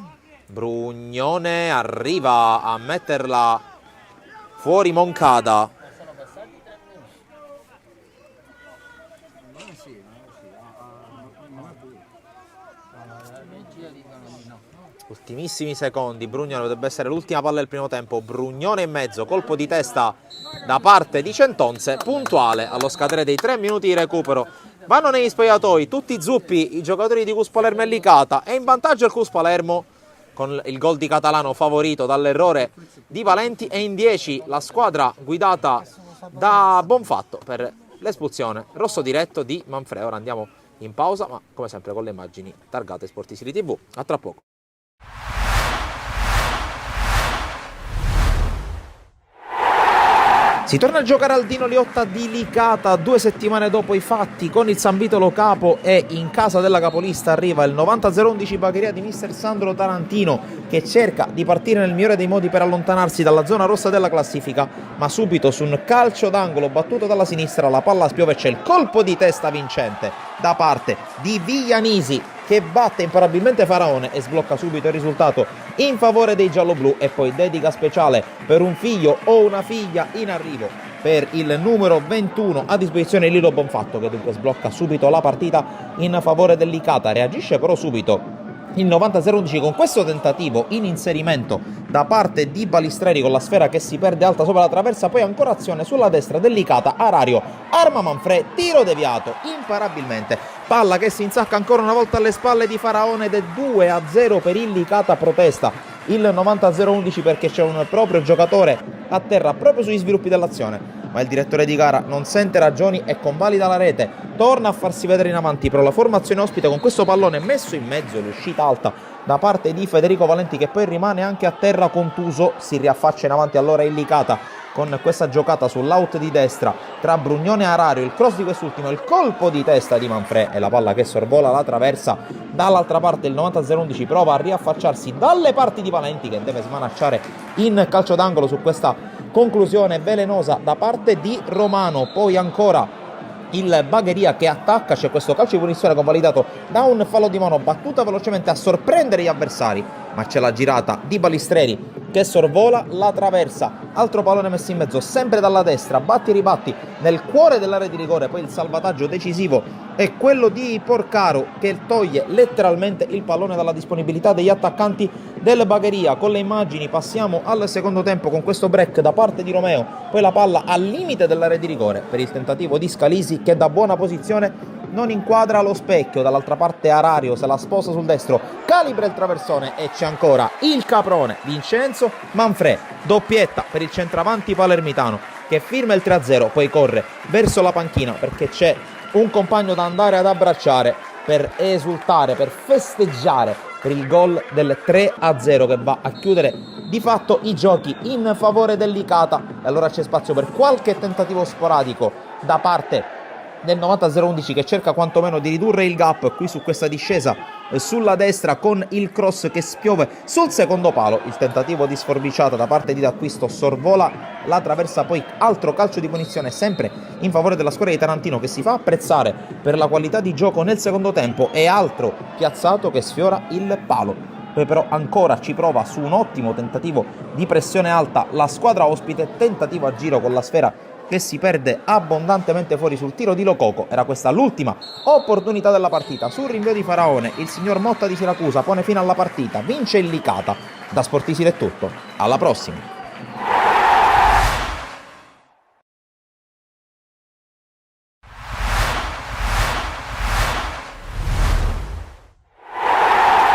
Brugnone arriva a metterla fuori Moncada. Ultimissimi secondi, Brugnone potrebbe essere l'ultima palla del primo tempo. Brugnone in mezzo, colpo di testa da parte di Centonze, puntuale allo scadere dei 3 minuti di recupero. Vanno negli spogliatoi tutti zuppi i giocatori di Cus Palermo e Licata, e in vantaggio il Cus Palermo con il gol di Catalano favorito dall'errore di Valenti, e in 10 la squadra guidata da Bonfatto per l'espulsione rosso diretto di Manfredi. Ora andiamo in pausa, ma come sempre con le immagini targate Sportisili TV. A tra poco. Si torna a giocare al Dino Liotta di Licata 2 settimane dopo i fatti con il San Vito Lo Capo, e in casa della capolista arriva il 90-011 Bagheria di mister Sandro Tarantino, che cerca di partire nel migliore dei modi per allontanarsi dalla zona rossa della classifica, ma subito su un calcio d'angolo battuto dalla sinistra la palla spiove e c'è il colpo di testa vincente da parte di Viglianisi, che batte imparabilmente Faraone e sblocca subito il risultato in favore dei gialloblu. E poi dedica speciale per un figlio o una figlia in arrivo per il numero 21 a disposizione Lilo Bonfatto, che dunque sblocca subito la partita in favore del Licata. Reagisce però subito il 90-011 con questo tentativo in inserimento da parte di Balistreri con la sfera che si perde alta sopra la traversa, poi ancora azione sulla destra del Licata, Arario arma Manfredi, tiro deviato imparabilmente, palla che si insacca ancora una volta alle spalle di Faraone ed è 2-0 per il Licata. Protesta il 90-011 perché c'è un proprio giocatore a terra proprio sugli sviluppi dell'azione, ma il direttore di gara non sente ragioni e convalida la rete, torna a farsi vedere in avanti però la formazione ospite con questo pallone messo in mezzo, l'uscita alta da parte di Federico Valenti, che poi rimane anche a terra contuso. Si riaffaccia in avanti allora il Licata con questa giocata sull'out di destra tra Brugnone e Arario, il cross di quest'ultimo, il colpo di testa di Manfredi e la palla che sorvola la traversa. Dall'altra parte il 90-011 prova a riaffacciarsi dalle parti di Valenti, che deve smanacciare in calcio d'angolo su questa conclusione velenosa da parte di Romano. Poi ancora il Bagheria che attacca, c'è questo calcio di punizione convalidato da un fallo di mano, battuta velocemente a sorprendere gli avversari, ma c'è la girata di Balistreri che sorvola la traversa, altro pallone messo in mezzo sempre dalla destra, batti e ribatti nel cuore dell'area di rigore. Poi il salvataggio decisivo è quello di Porcaro, che toglie letteralmente il pallone dalla disponibilità degli attaccanti del Bagheria. Con le immagini passiamo al secondo tempo con questo break da parte di Romeo, poi la palla al limite dell'area di rigore per il tentativo di Scalisi, che da buona posizione non inquadra lo specchio. Dall'altra parte Arario se la sposa sul destro, calibra il traversone e c'è ancora il caprone Vincenzo Manfredi, doppietta per il centravanti palermitano che firma il 3-0, poi corre verso la panchina perché c'è un compagno da andare ad abbracciare per esultare, per festeggiare per il gol del 3-0 che va a chiudere di fatto i giochi in favore del Licata. E allora c'è spazio per qualche tentativo sporadico da parte del 90-011 che cerca quantomeno di ridurre il gap qui su questa discesa sulla destra con il cross che spiove sul secondo palo. Il tentativo di sforbiciata da parte di D'Acquisto sorvola la traversa, poi altro calcio di punizione sempre in favore della squadra di Tarantino, che si fa apprezzare per la qualità di gioco nel secondo tempo, e altro piazzato che sfiora il palo. Poi però ancora ci prova su un ottimo tentativo di pressione alta la squadra ospite, tentativo a giro con la sfera che si perde abbondantemente fuori sul tiro di Lococo. Era questa l'ultima opportunità della partita. Sul rinvio di Faraone il signor Motta di Siracusa pone fine alla partita, vince il Licata. Da Sportisili è tutto, alla prossima.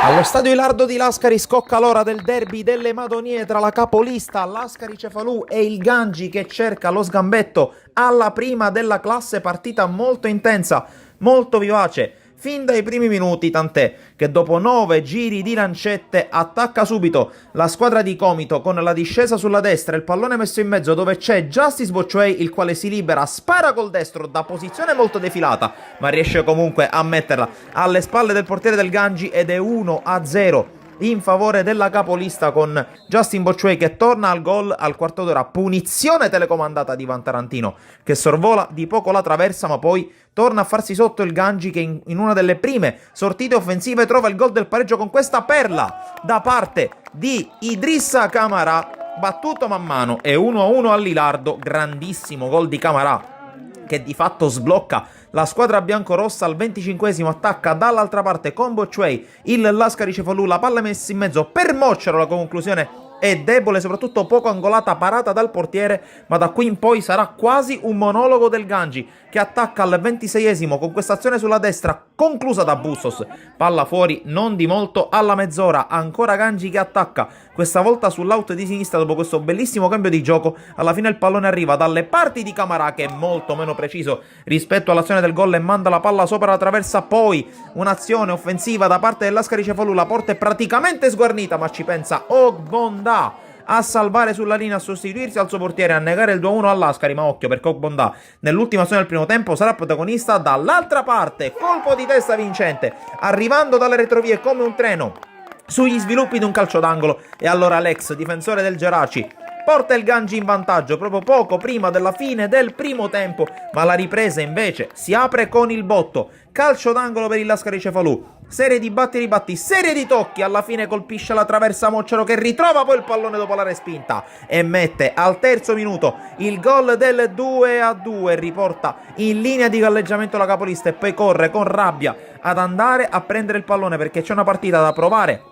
Allo stadio Ilardo di Lascari scocca l'ora del derby delle Madonie tra la capolista Lascari Cefalù e il Gangi, che cerca lo sgambetto alla prima della classe. Partita molto intensa, molto vivace fin dai primi minuti, tant'è che dopo 9 giri di lancette attacca subito la squadra di Comito con la discesa sulla destra, il pallone messo in mezzo dove c'è Justice Bocciuei, il quale si libera, spara col destro da posizione molto defilata, ma riesce comunque a metterla alle spalle del portiere del Gangi ed è 1-0 in favore della capolista, con Justin Bocciuei che torna al gol al quarto d'ora. Punizione telecomandata di Ivan Tarantino che sorvola di poco la traversa, ma poi torna a farsi sotto il Gangi, che in una delle prime sortite offensive trova il gol del pareggio con questa perla da parte di Idrissa Camarà, battuto man mano. E 1-1 all'Ilardo, grandissimo gol di Camarà che di fatto sblocca la squadra biancorossa. Al 25esimo attacca dall'altra parte con Bocciuei il Lascari Cefalù, la palla messa in mezzo per Moccero, la conclusione è debole, soprattutto poco angolata, parata dal portiere, ma da qui in poi sarà quasi un monologo del Gangi, che attacca al 26esimo con questa azione sulla destra conclusa da Bustos, palla fuori non di molto alla mezz'ora, ancora Gangi che attacca, questa volta sull'out di sinistra dopo questo bellissimo cambio di gioco, alla fine il pallone arriva dalle parti di Camarà che è molto meno preciso rispetto all'azione del gol e manda la palla sopra la traversa, poi un'azione offensiva da parte dell'Ascari Cefalù, la porta è praticamente sguarnita ma ci pensa Ogbonda a salvare sulla linea, a sostituirsi al suo portiere, a negare il 2-1 all'Ascari, ma occhio perché Ogbonda nell'ultima azione del primo tempo sarà protagonista dall'altra parte, colpo di testa vincente, arrivando dalle retrovie come un treno sugli sviluppi di un calcio d'angolo, e allora l'ex difensore del Geraci porta il Gangi in vantaggio proprio poco prima della fine del primo tempo, ma la ripresa invece si apre con il botto, calcio d'angolo per il Ascari Cefalù. Serie di batti e ribatti, serie di tocchi, alla fine colpisce la traversa Mocciaro che ritrova poi il pallone dopo la respinta e mette al terzo minuto il gol del 2-2, riporta in linea di galleggiamento la capolista e poi corre con rabbia ad andare a prendere il pallone perché c'è una partita da provare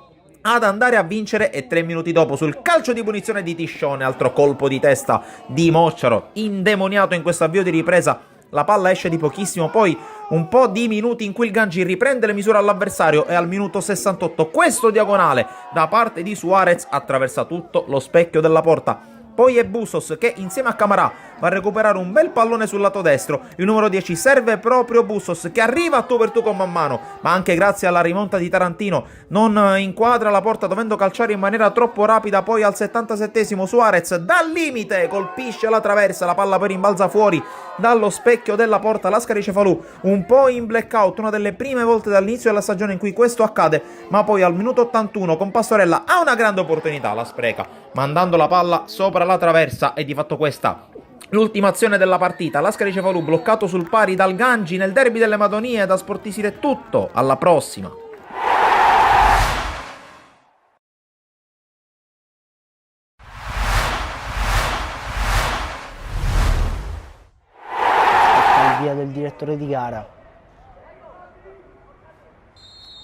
ad andare a vincere, e 3 minuti dopo sul calcio di punizione di Tiscione, altro colpo di testa di Mocciaro, indemoniato in questo avvio di ripresa. La palla esce di pochissimo, poi un po' di minuti in cui il Gangi riprende le misure all'avversario e al minuto 68 questo diagonale da parte di Suarez attraversa tutto lo specchio della porta. Poi è Bustos che insieme a Camarà va a recuperare un bel pallone sul lato destro. Il numero 10 serve proprio Bustos che arriva a tu per tu con man mano, ma anche grazie alla rimonta di Tarantino non inquadra la porta dovendo calciare in maniera troppo rapida. Poi al 77esimo Suarez dal limite colpisce la traversa, la palla poi rimbalza fuori dallo specchio della porta. L'Ascari Cefalù un po' in blackout, una delle prime volte dall'inizio della stagione in cui questo accade, ma poi al minuto 81 con Pastorella ha una grande opportunità, la spreca mandando la palla sopra la traversa, e di fatto questa l'ultima azione della partita. L'Ascari Cefalù bloccato sul pari dal Gangi nel derby delle Madonie. Da Sportisire è tutto, alla prossima. Il via del direttore di gara.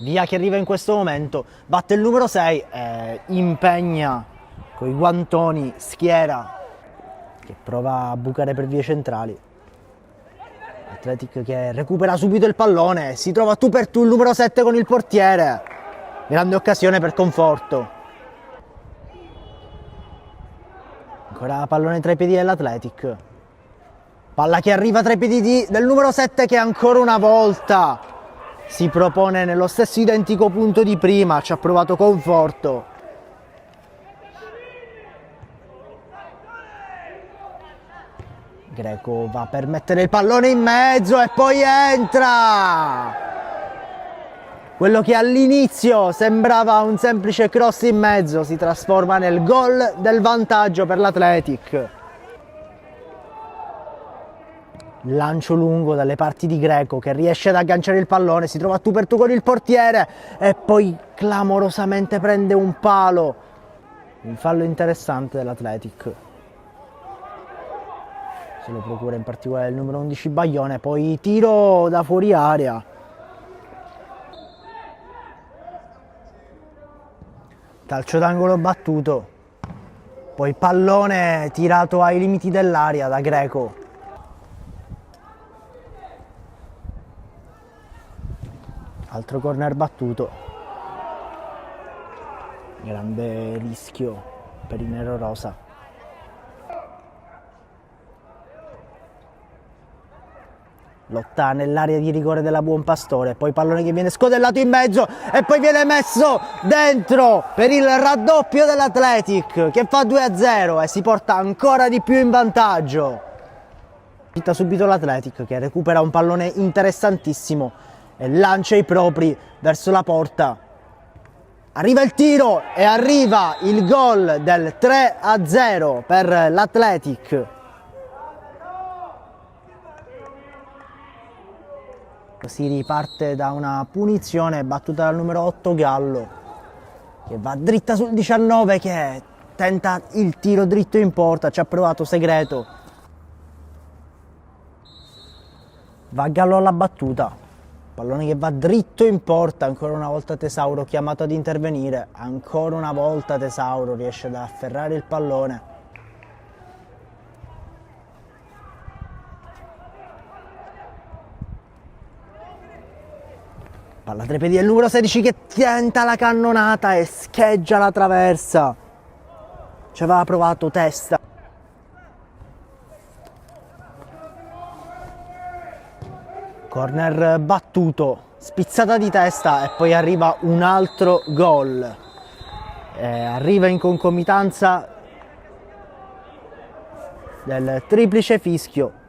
Via che arriva in questo momento, batte il numero 6, impegna con i guantoni Schiera che prova a bucare per vie centrali. Athletic che recupera subito il pallone, si trova tu per tu il numero 7 con il portiere. Grande occasione per Conforto. Ancora pallone tra i piedi dell'Athletic. Palla che arriva tra i piedi del numero 7 che ancora una volta si propone nello stesso identico punto di prima, ci ha provato Conforto. Greco va per mettere il pallone in mezzo e poi entra! Quello che all'inizio sembrava un semplice cross in mezzo si trasforma nel gol del vantaggio per l'Athletic. Lancio lungo dalle parti di Greco che riesce ad agganciare il pallone, si trova tu per tu con il portiere e poi clamorosamente prende un palo. Un fallo interessante dell'Athletic. Se lo procura in particolare il numero 11 Baglione, poi tiro da fuori area. Calcio d'angolo battuto, poi pallone tirato ai limiti dell'area da Greco. Altro corner battuto. Grande rischio per i nerorosa. Lotta nell'area di rigore della Buonpastore, poi pallone che viene scodellato in mezzo e poi viene messo dentro per il raddoppio dell'Athletic che fa 2-0 e si porta ancora di più in vantaggio. Citta subito l'Athletic che recupera un pallone interessantissimo e lancia i propri verso la porta. Arriva il tiro e arriva il gol del 3-0 per l'Athletic. Si riparte da una punizione battuta dal numero 8 Gallo che va dritta sul 19 che tenta il tiro dritto in porta, ci ha provato Segreto. Va Gallo alla battuta, pallone che va dritto in porta, ancora una volta Tesauro chiamato ad intervenire, ancora una volta Tesauro riesce ad afferrare il pallone. Palla tra i piedi del numero 16 che tenta la cannonata e scheggia la traversa. Ci aveva provato Testa. Corner battuto, spizzata di testa e poi arriva un altro gol. Arriva in concomitanza del triplice fischio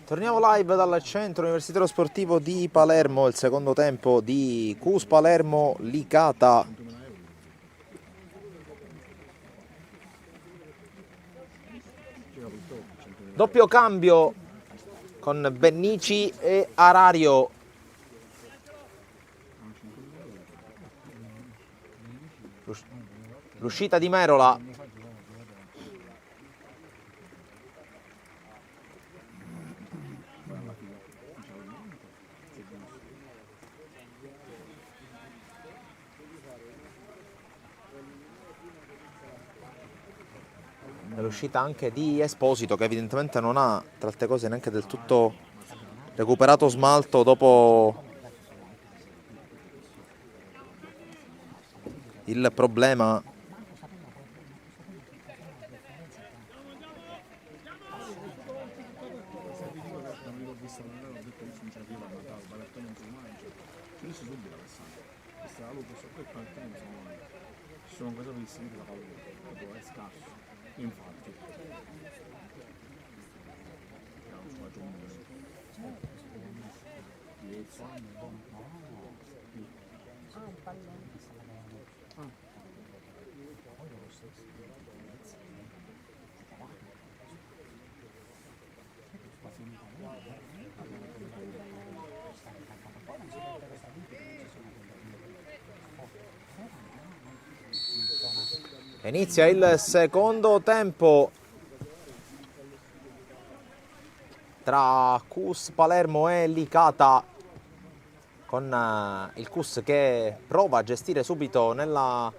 Torniamo live dal centro universitario sportivo di Palermo, il secondo tempo di CUS Palermo Licata. Doppio cambio con Bennici e Arario. L'uscita di Merola. L'uscita anche di Esposito, che evidentemente non ha, tra altre cose, neanche del tutto recuperato smalto dopo il problema sono cosa visti la paura, è scarso. Infatti. Inizia il secondo tempo tra CUS Palermo e Licata, con il CUS che prova a gestire subito nella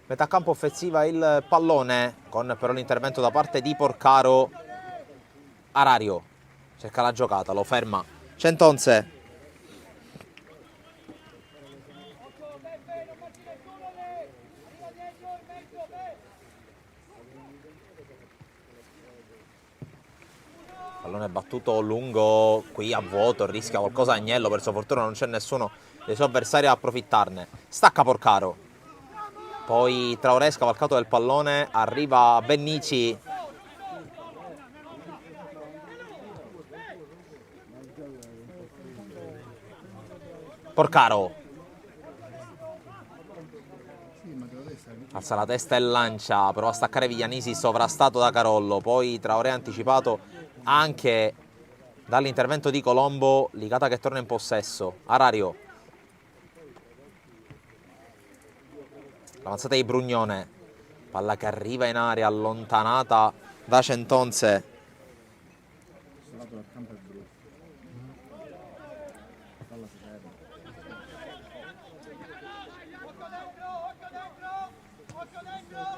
metà campo offensiva il pallone, con però l'intervento da parte di Porcaro. Arario cerca la giocata, lo ferma Centonze. Pallone battuto lungo, qui a vuoto, rischia qualcosa Agnello, per sua fortuna non c'è nessuno dei suoi avversari a approfittarne. Stacca Porcaro. Poi Traoré, scavalcato del pallone, arriva Bennici. Porcaro. Alza la testa e lancia, prova a staccare Viglianisi, sovrastato da Carollo. Poi Traoré anticipato anche dall'intervento di Colombo. Licata che torna in possesso. Arario. L'avanzata di Brugnone. Palla che arriva in aria, allontanata da Centonze.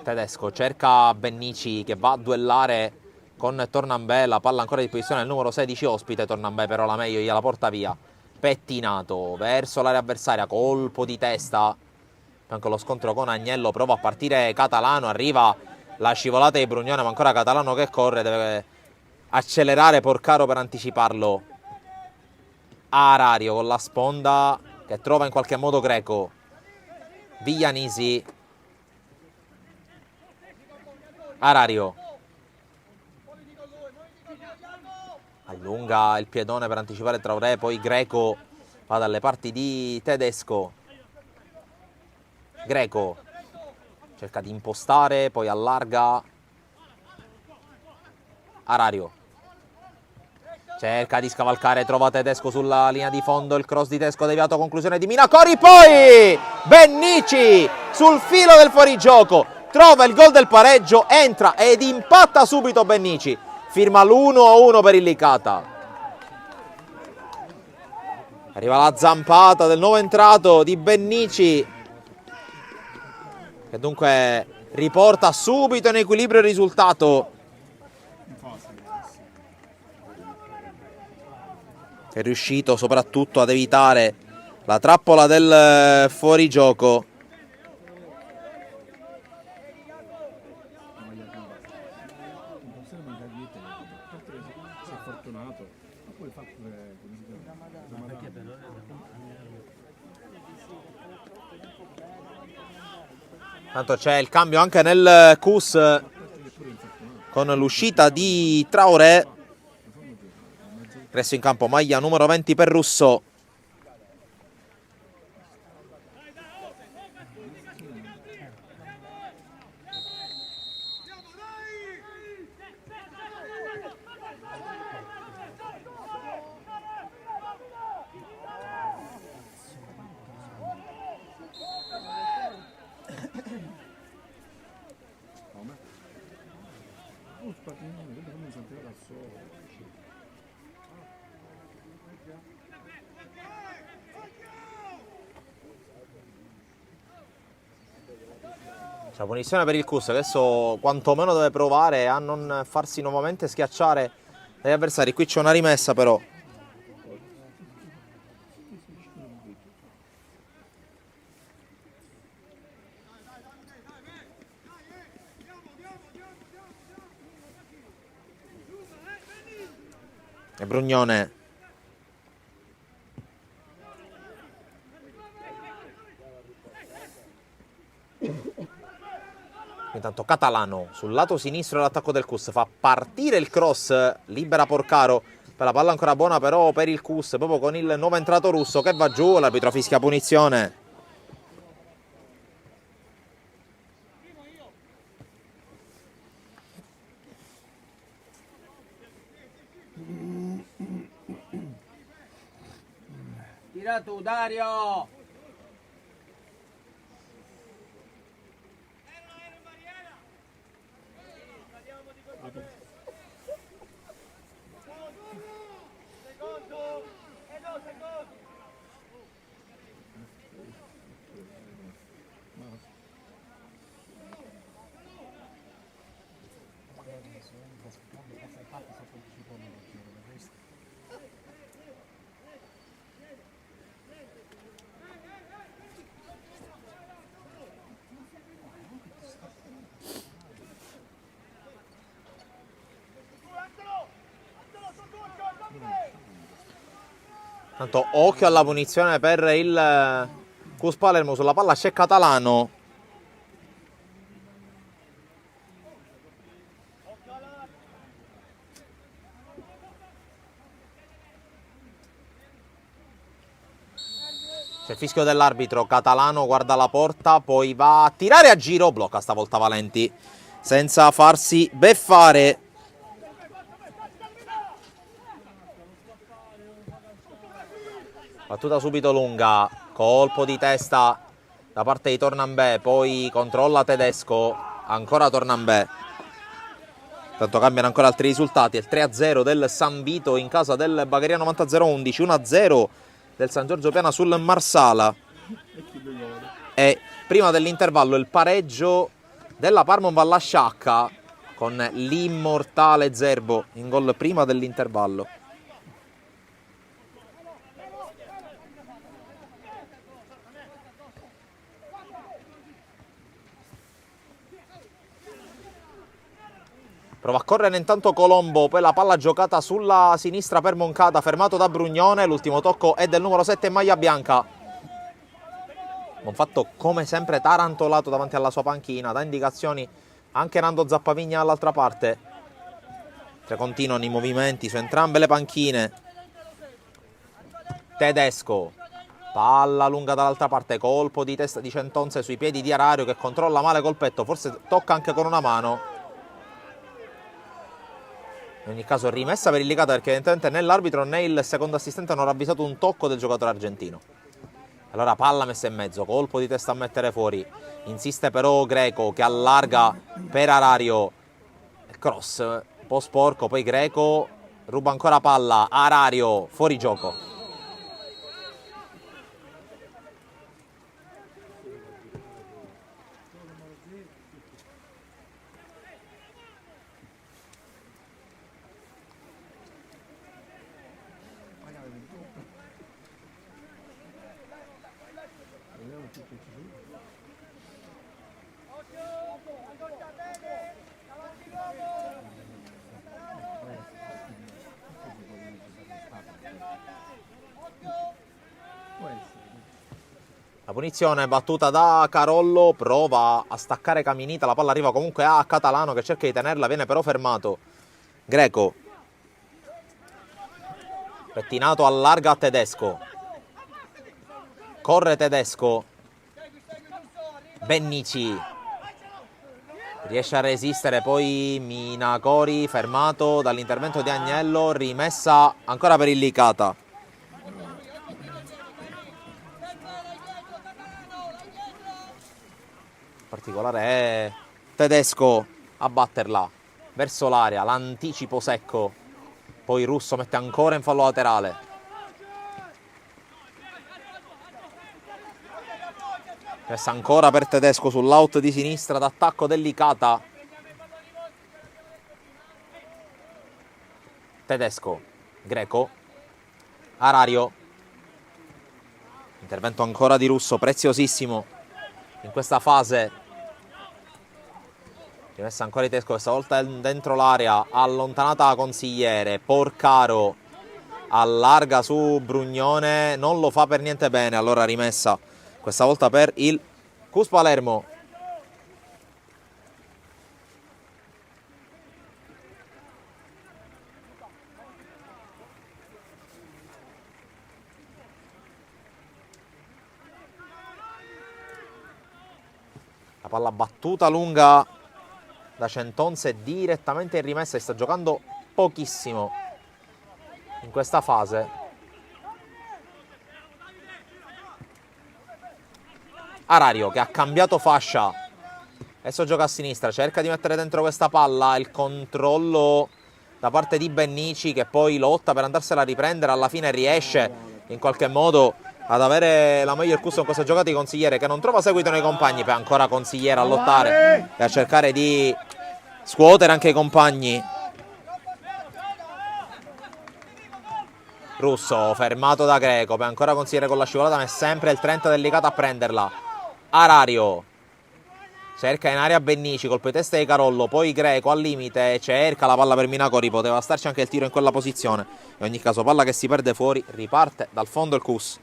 Tedesco cerca Bennici che va a duellare con Tornambè, la palla ancora a disposizione del numero 16 ospite. Tornambè però la meglio gliela porta via. Pettinato verso l'area avversaria, colpo di testa. Anche lo scontro con Agnello, prova a partire Catalano, arriva la scivolata di Brugnone, ma ancora Catalano che corre, deve accelerare Porcaro per anticiparlo. Arario con la sponda che trova in qualche modo Greco. Viglianisi. Arario allunga il piedone per anticipare Traoré, poi Greco va dalle parti di Tedesco. Greco cerca di impostare, poi allarga. Arario cerca di scavalcare, trova Tedesco sulla linea di fondo, il cross di Tedesco deviato, conclusione di Minacori, poi Bennici sul filo del fuorigioco, trova il gol del pareggio, entra ed impatta subito Bennici, firma l'1-1 per il Licata. Arriva la zampata del nuovo entrato di Bennici, che dunque riporta subito in equilibrio il risultato. È riuscito soprattutto ad evitare la trappola del fuorigioco. Tanto c'è il cambio anche nel CUS con l'uscita di Traoré. Ingresso in campo, maglia numero 20 per Russo. C'è la punizione per il Cus, che adesso quantomeno deve provare a non farsi nuovamente schiacciare dagli avversari. Qui c'è una rimessa però. E Brugnone. Intanto Catalano sul lato sinistro dell'attacco del Cus fa partire il cross, libera Porcaro, per la palla ancora buona però per il Cus, proprio con il nuovo entrato Russo che va giù, l'arbitro fischia punizione. Tira tu, Dario! Tanto occhio alla punizione per il Cus Palermo, sulla palla c'è Catalano. C'è il fischio dell'arbitro, Catalano guarda la porta, poi va a tirare a giro, blocca stavolta Valenti senza farsi beffare. Battuta subito lunga, colpo di testa da parte di Tornambè, poi controlla Tedesco, ancora Tornambè. Tanto cambiano ancora altri risultati, il 3-0 del San Vito in casa del Bagheria 90-011, 1-0 del San Giorgio Piana sul Marsala. E prima dell'intervallo il pareggio della Parma Vallasciacca con l'immortale Zerbo in gol prima dell'intervallo. Prova a correre intanto Colombo, poi la palla giocata sulla sinistra per Moncada, fermato da Brugnone, l'ultimo tocco è del numero 7 in maglia bianca. Buon fatto come sempre tarantolato davanti alla sua panchina, dà indicazioni anche Nando Zappavigna dall'altra parte. Continuano i movimenti su entrambe le panchine. Tedesco, palla lunga dall'altra parte, colpo di testa di Centonze sui piedi di Arario che controlla male col petto, forse tocca anche con una mano. In ogni caso rimessa per il Licata perché evidentemente né l'arbitro né il secondo assistente hanno ravvisato un tocco del giocatore argentino. Allora palla messa in mezzo, colpo di testa a mettere fuori, insiste però Greco che allarga per Arario, cross un po' sporco, poi Greco ruba ancora palla, Arario fuori gioco. La punizione battuta da Carollo, prova a staccare Caminita, la palla arriva comunque a Catalano che cerca di tenerla, viene però fermato Greco. Pettinato allarga a Tedesco. Corre Tedesco. Bennici. Riesce a resistere poi Minacori, fermato dall'intervento di Agnello. Rimessa ancora per il Licata. Particolare è Tedesco a batterla verso l'area, l'anticipo secco, poi Russo mette ancora in fallo laterale. Resta ancora per Tedesco sull'out di sinistra d'attacco del Licata. Tedesco, Greco, Arario, intervento ancora di Russo, preziosissimo in questa fase. Rimessa ancora di Tedesco, questa volta dentro l'area, allontanata la Consigliere. Porcaro allarga su Brugnone, non lo fa per niente bene, allora rimessa questa volta per il Cus Palermo. La palla battuta lunga da Centonze direttamente in rimessa, e sta giocando pochissimo in questa fase. Arario che ha cambiato fascia, adesso gioca a sinistra, cerca di mettere dentro questa palla, il controllo da parte di Bennici che poi lotta per andarsela a riprendere, alla fine riesce in qualche modo ad avere la meglio il Cus con questa giocata di Consigliere che non trova seguito nei compagni, per ancora Consigliere a lottare e a cercare di scuotere anche i compagni. Russo fermato da Greco, per ancora Consigliere con la scivolata, ma è sempre il 30 del Licata a prenderla. Arario cerca in area Bennici, colpo di testa di Carollo, poi Greco al limite, cerca la palla per Minacori, poteva starci anche il tiro in quella posizione. In ogni caso palla che si perde fuori, riparte dal fondo il Cus.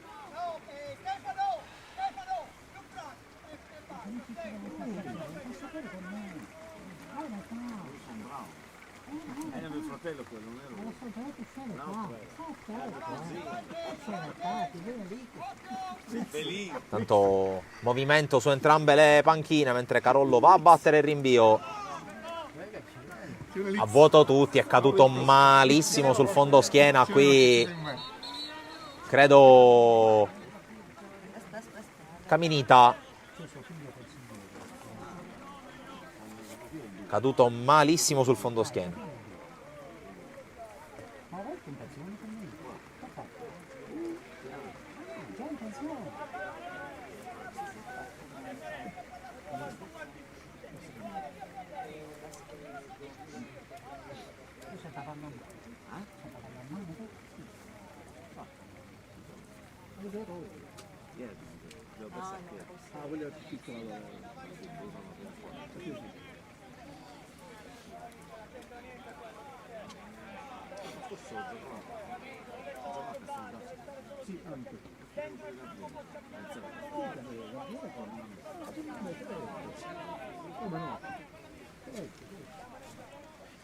Tanto movimento su entrambe le panchine mentre Carollo va a battere il rinvio. A vuoto tutti, è caduto malissimo sul fondo schiena qui, credo Caminita, caduto malissimo sul fondo schiena.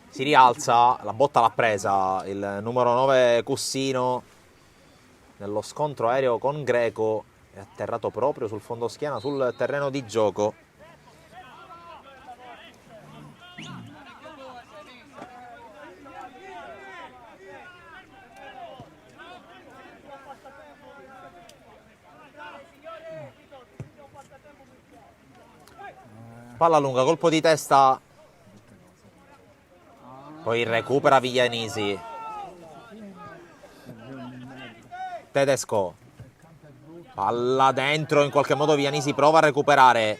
Si rialza, la botta l'ha presa il numero 9 Cussino nello scontro aereo con Greco, è atterrato proprio sul fondo schiena sul terreno di gioco. Palla lunga, colpo di testa, poi recupera Viglianisi. Tedesco, palla dentro, in qualche modo Viglianisi prova a recuperare.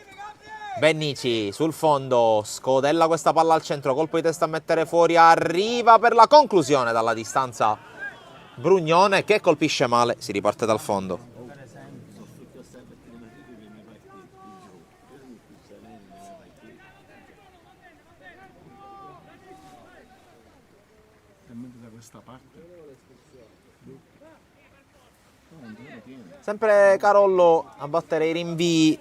Bennici sul fondo, scodella questa palla al centro, colpo di testa a mettere fuori, arriva per la conclusione dalla distanza Brugnone che colpisce male, si riparte dal fondo. Sempre Carollo a battere i rinvii.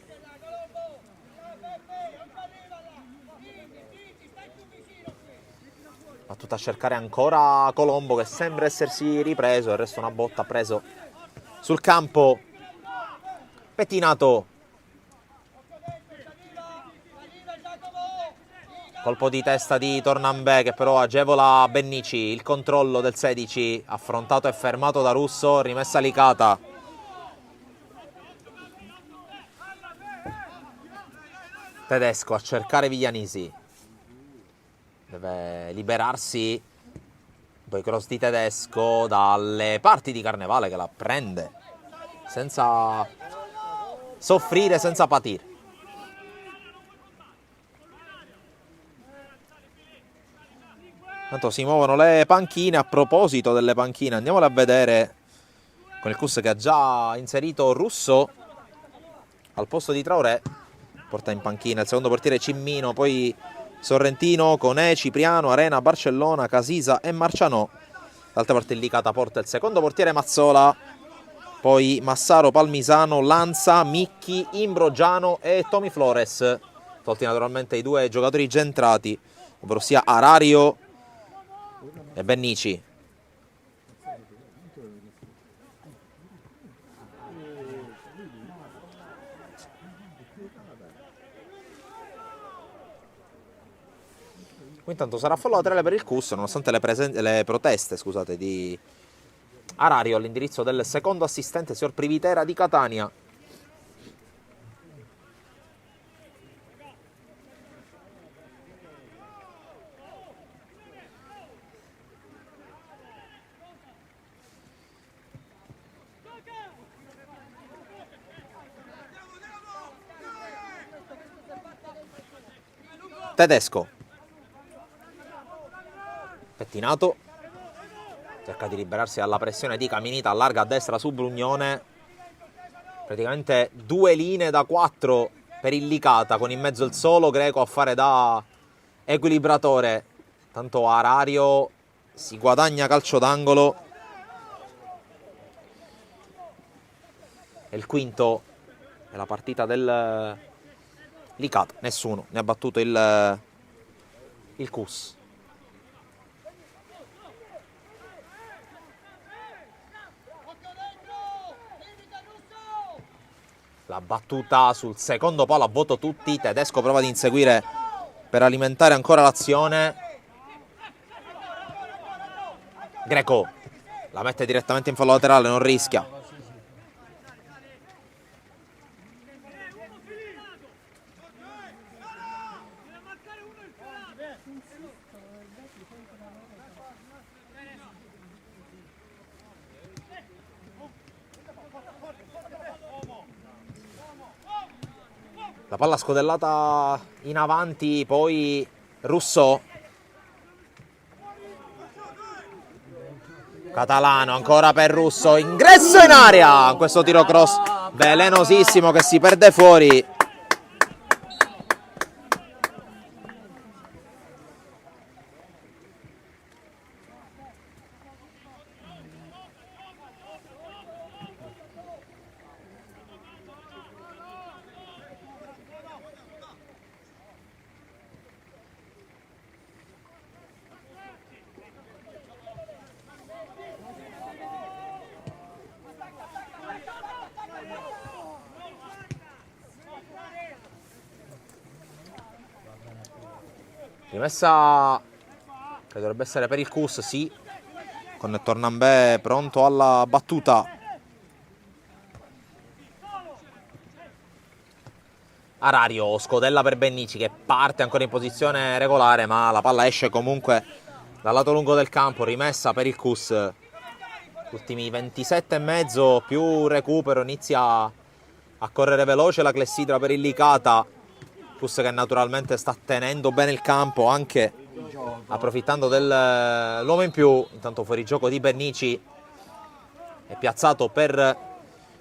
battuta a cercare ancora Colombo, che sembra essersi ripreso, il resto una botta preso sul campo. Pettinato. Colpo di testa di Tornambè che però agevola Bennici. Il controllo del 16, affrontato e fermato da Russo, rimessa Licata. Tedesco a cercare Viglianisi. Deve liberarsi. Poi cross di Tedesco dalle parti di Carnevale, che la prende senza soffrire, senza patire. Tanto si muovono le panchine. A proposito delle panchine, andiamole a vedere con il CUS che ha già inserito Russo al posto di Traoré. Porta in panchina il secondo portiere Cimmino, poi Sorrentino, Conè, Cipriano, Arena, Barcellona, Casisa e Marcianò. D'altra parte il Licata porta il secondo portiere Mazzola, poi Massaro, Palmisano, Lanza, Micchi, Imbrogiano e Tomi Flores. Tolti naturalmente i due giocatori già entrati, ovvero sia Arario e Bennici. Intanto sarà fallo laterale per il CUS, nonostante le proteste, scusate, di Arario all'indirizzo del secondo assistente, signor Privitera di Catania. Tedesco. Pettinato, cerca di liberarsi dalla pressione di Caminita, allarga a destra su Brugnone. Praticamente 2 linee da 4 per il Licata, con in mezzo il solo Greco a fare da equilibratore. Tanto Arario si guadagna calcio d'angolo. È il quinto della partita del Licata, nessuno ne ha battuto il CUS. La battuta sul secondo palo a vuoto tutti. Tedesco prova ad inseguire per alimentare ancora l'azione. Greco la mette direttamente in fallo laterale, non rischia. La palla scodellata in avanti, poi Russo. Catalano ancora per Russo, ingresso in area, questo tiro cross velenosissimo che si perde fuori. Rimessa che dovrebbe essere per il CUS, sì, con Tornambè pronto alla battuta. Arario scodella per Bennici che parte ancora in posizione regolare, ma la palla esce comunque dal lato lungo del campo. Rimessa per il CUS. Ultimi 27,5 più recupero, inizia a correre veloce la clessidra per il Licata. CUS che naturalmente sta tenendo bene il campo, anche approfittando dell'uomo in più. Intanto fuori gioco di Bennici è piazzato per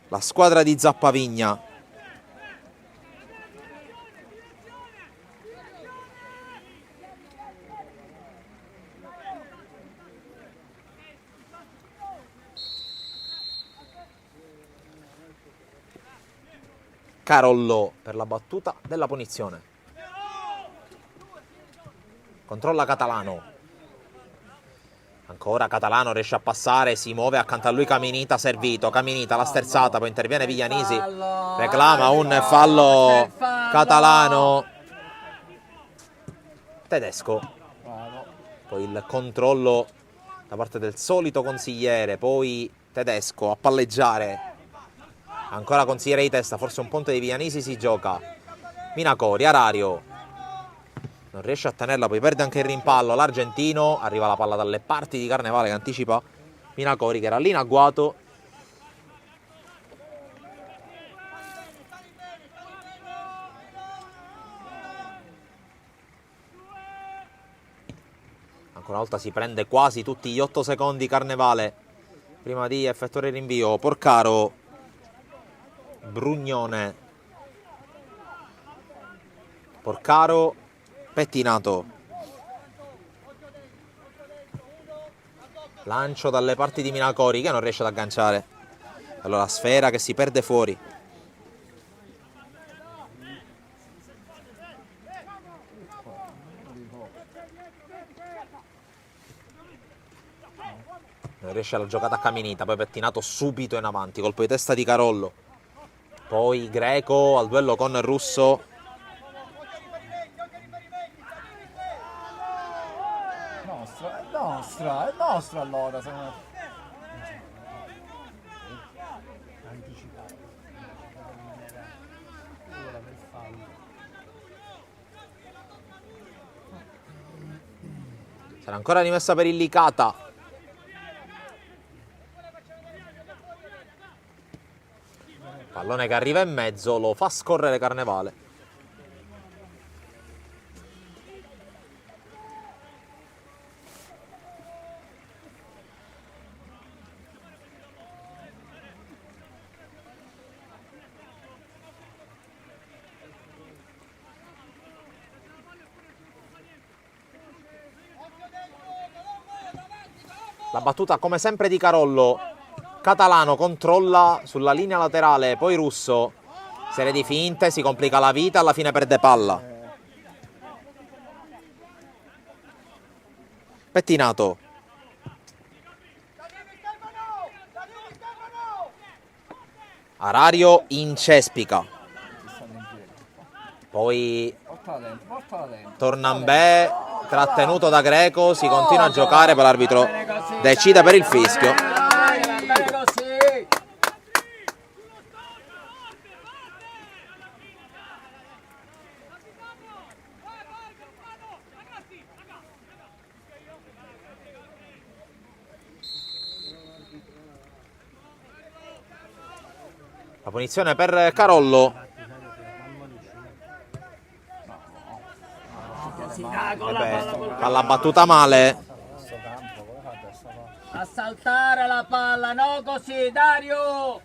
la squadra di Zappavigna. Carollo per la battuta della punizione. Controlla Catalano. Ancora Catalano riesce a passare, si muove accanto a lui Caminita, servito, Caminita la sterzata, poi interviene Viglianisi, reclama un fallo Catalano. Tedesco, poi il controllo da parte del solito consigliere, poi Tedesco a palleggiare, ancora consigliere di testa, forse un ponte di Viglianisi si gioca, Minacori, Arario, non riesce a tenerla, poi perde anche il rimpallo l'argentino, arriva la palla dalle parti di Carnevale che anticipa Minacori che era lì in agguato. Ancora una volta si prende quasi tutti gli 8 secondi Carnevale prima di effettuare il rinvio. Porcaro, Brugnone, Porcaro, Pettinato, lancio dalle parti di Minacori che non riesce ad agganciare, allora sfera che si perde fuori. Non riesce alla giocata a Caminita, poi Pettinato subito in avanti, colpo di testa di Carollo, poi Greco al duello con Russo. È nostra allora. Anticipato. Non era ora per fallo. Sarà ancora rimessa per il Licata. Pallone che arriva in mezzo, lo fa scorrere Carnevale. La battuta come sempre di Carollo. Catalano controlla sulla linea laterale, poi Russo, serie di finte, si complica la vita, alla fine perde palla. Pettinato. Arario incespica. Poi Tornambè, trattenuto da Greco, si continua a giocare, poi l'arbitro decide per il fischio. La punizione per Carollo. Palla battuta male. A saltare la palla, no così, Dario!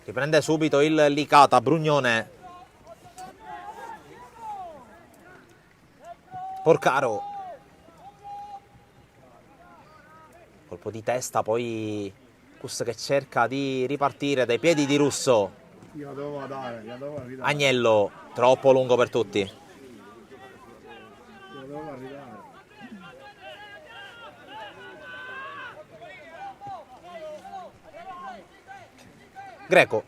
Riprende subito il Licata, Brugnone. Porcaro. Colpo di testa, poi Cus che cerca di ripartire dai piedi di Russo. Io dovevo dare, io dovevo ridare. Agnello, troppo lungo per tutti. Io dovevo ridare. Greco.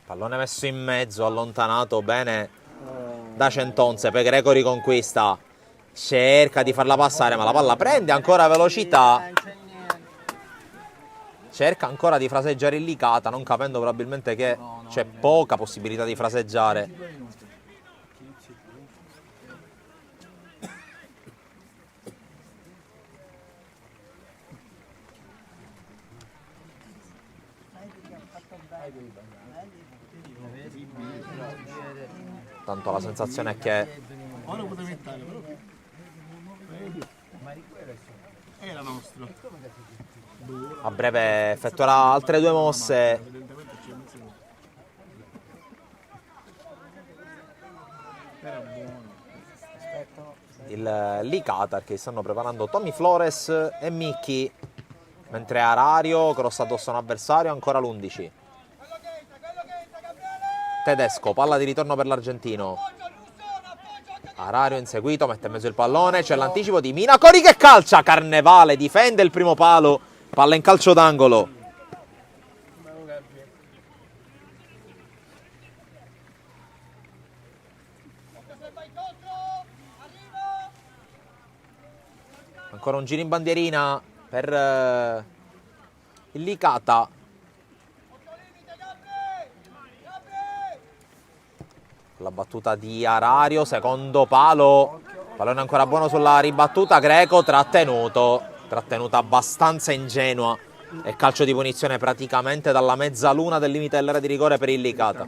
Pallone messo in mezzo, allontanato bene da Centonze, poi Greco riconquista, cerca di farla passare ma la palla prende ancora velocità, cerca ancora di fraseggiare il Licata, non capendo probabilmente che c'è poca possibilità di fraseggiare. Tanto la sensazione è che Ora potevi mettere, però. Era nostro. a breve effettuerà altre due mosse. Evidentemente ci ha messo. Era buono. il Licata, che stanno preparando Tommy Flores e Micchi, mentre Arario crossa addosso a un avversario, ancora l'11. Tedesco, palla di ritorno per l'argentino. Arario inseguito, mette in mezzo il pallone, c'è l'anticipo di Minacori che calcia, Carnevale difende il primo palo, palla in calcio d'angolo. Ancora un giro in bandierina per il Licata. La battuta di Arario, secondo palo, pallone ancora buono sulla ribattuta, Greco trattenuta abbastanza ingenua e calcio di punizione praticamente dalla mezzaluna del limite dell'area di rigore per il Licata.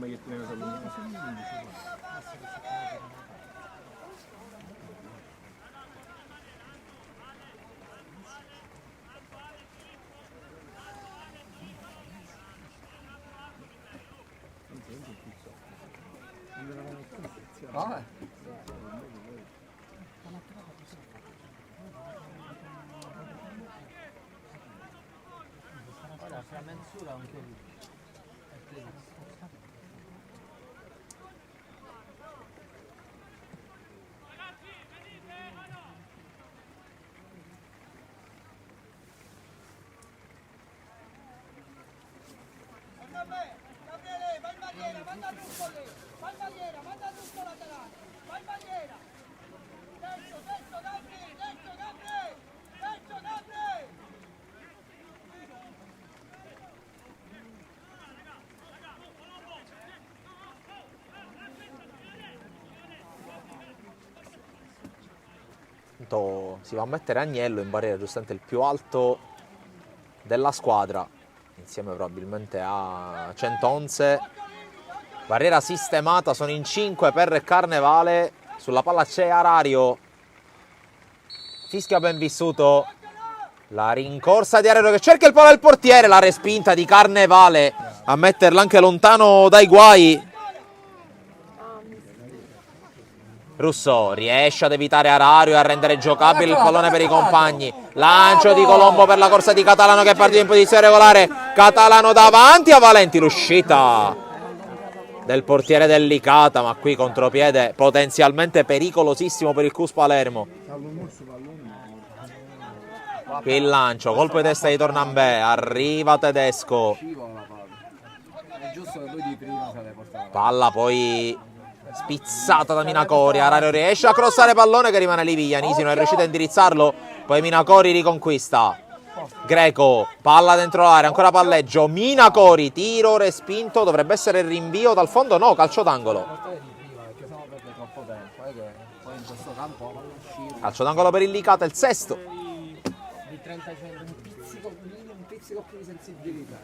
Vabbè. Si va a mettere Agnello in barriera, giustamente il più alto della squadra, insieme probabilmente a Centonze. Barriera sistemata, sono in 5 per Carnevale. Sulla palla c'è Arario. Fischia ben vissuto. La rincorsa di Arario che cerca il palo del portiere, la respinta di Carnevale a metterla anche lontano dai guai. Russo riesce ad evitare Arario e a rendere giocabile il pallone per i compagni. Lancio di Colombo per la corsa di Catalano che parte in posizione regolare. Catalano davanti a Valenti, l'uscita del portiere del Licata, ma qui contropiede potenzialmente pericolosissimo per il Cus Palermo. Qui il lancio, colpo di testa di Tornambè, arriva Tedesco. È giusto che lui di prima se l'è portato. Palla poi spizzata da Minacori. Arario riesce a crossare pallone che rimane lì. Viglianisi non è riuscito a indirizzarlo. Poi Minacori riconquista. Greco, palla dentro l'area, ancora palleggio. Minacori, tiro respinto. Dovrebbe essere il rinvio dal fondo. No, calcio d'angolo. Perché sennò perde troppo tempo. Poi in questo campo Calcio d'angolo per il Licata, il sesto. di 30 un pizzico più di sensibilità.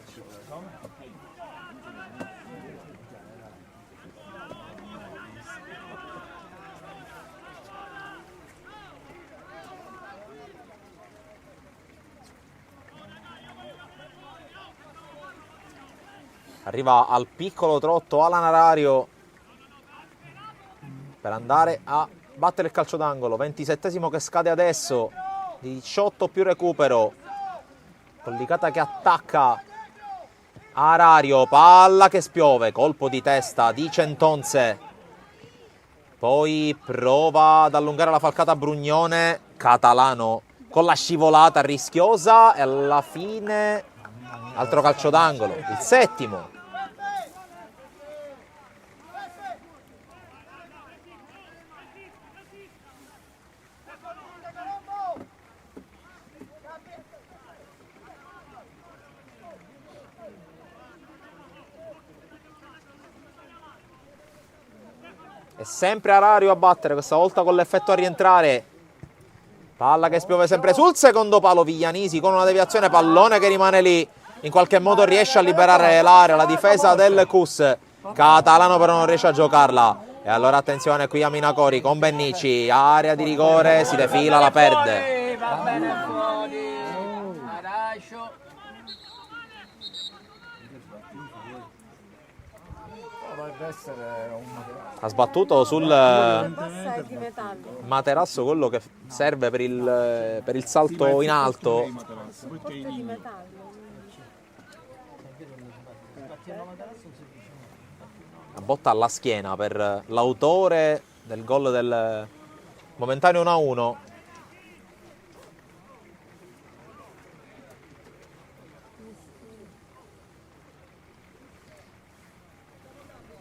Arriva al piccolo trotto Alan Arario per andare a battere il calcio d'angolo. 27esimo che scade adesso, 18 più recupero. Collicata che attacca Arario, palla che spiove, colpo di testa di Centonze. Poi prova ad allungare la falcata Brugnone, Catalano con la scivolata rischiosa e alla fine altro calcio d'angolo, il settimo. È sempre Arario a battere, questa volta con l'effetto a rientrare. Palla che spiove sempre sul secondo palo. Viglianisi con una deviazione, pallone che rimane lì. In qualche modo riesce a liberare l'area, la difesa del Cus. Catalano però non riesce a giocarla. E allora attenzione qui a Minacori con Bennici. Area di rigore, si defila, la perde. Va bene fuori. Aracio. Deve essere un materasso. Ha sbattuto sul Bassa è di metallo. materasso, quello che serve per il salto in alto. Porta di metallo. Una botta alla schiena per l'autore del gol del momentaneo 1-1.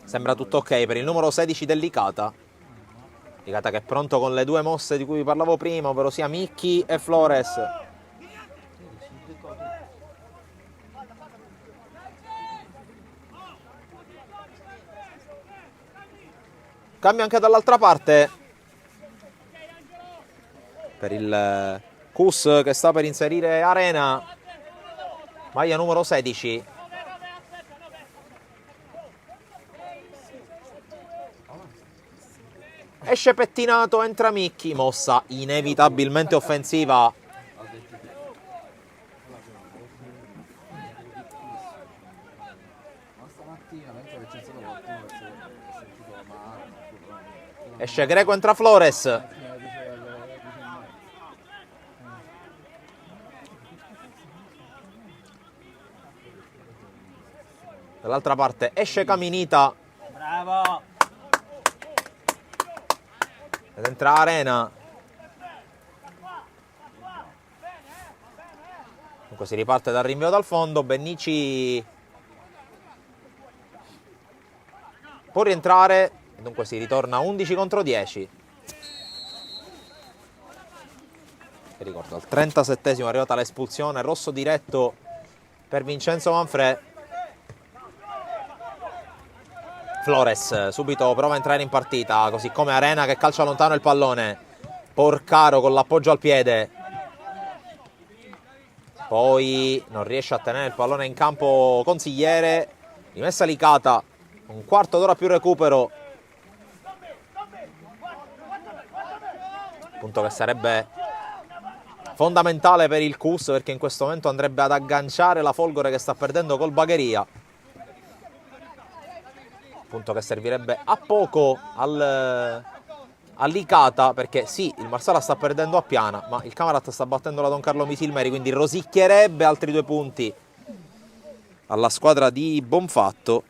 Sembra tutto ok per il numero 16 del Licata. Licata che è pronto con le due mosse di cui vi parlavo prima, ovvero sia Micchi e Flores. Cambio anche dall'altra parte per il Cus che sta per inserire Arena, maglia numero 16. Esce pettinato, entra Micchi, mossa inevitabilmente offensiva. Esce Greco, entra Flores. Dall'altra parte esce Caminita. Bravo. Ed entra Arena. Dunque si riparte dal rinvio dal fondo. Bennici può rientrare. Dunque si ritorna 11 contro 10. Vi ricordo, al 37esimo è arrivata l'espulsione. Rosso diretto per Vincenzo Manfrè. Flores subito prova a entrare in partita, così come Arena che calcia lontano il pallone. Porcaro con l'appoggio al piede. Poi non riesce a tenere il pallone in campo Consigliere. Rimessa Licata. Un quarto d'ora più recupero. Punto che sarebbe fondamentale per il Cus, perché in questo momento andrebbe ad agganciare la Folgore che sta perdendo col Bagheria. Punto che servirebbe a poco all'Icata, perché sì, il Marsala sta perdendo a Piana, ma il Camarat sta battendo la Don Carlo Misilmeri, quindi rosicchierebbe altri 2 punti alla squadra di Bonfatto.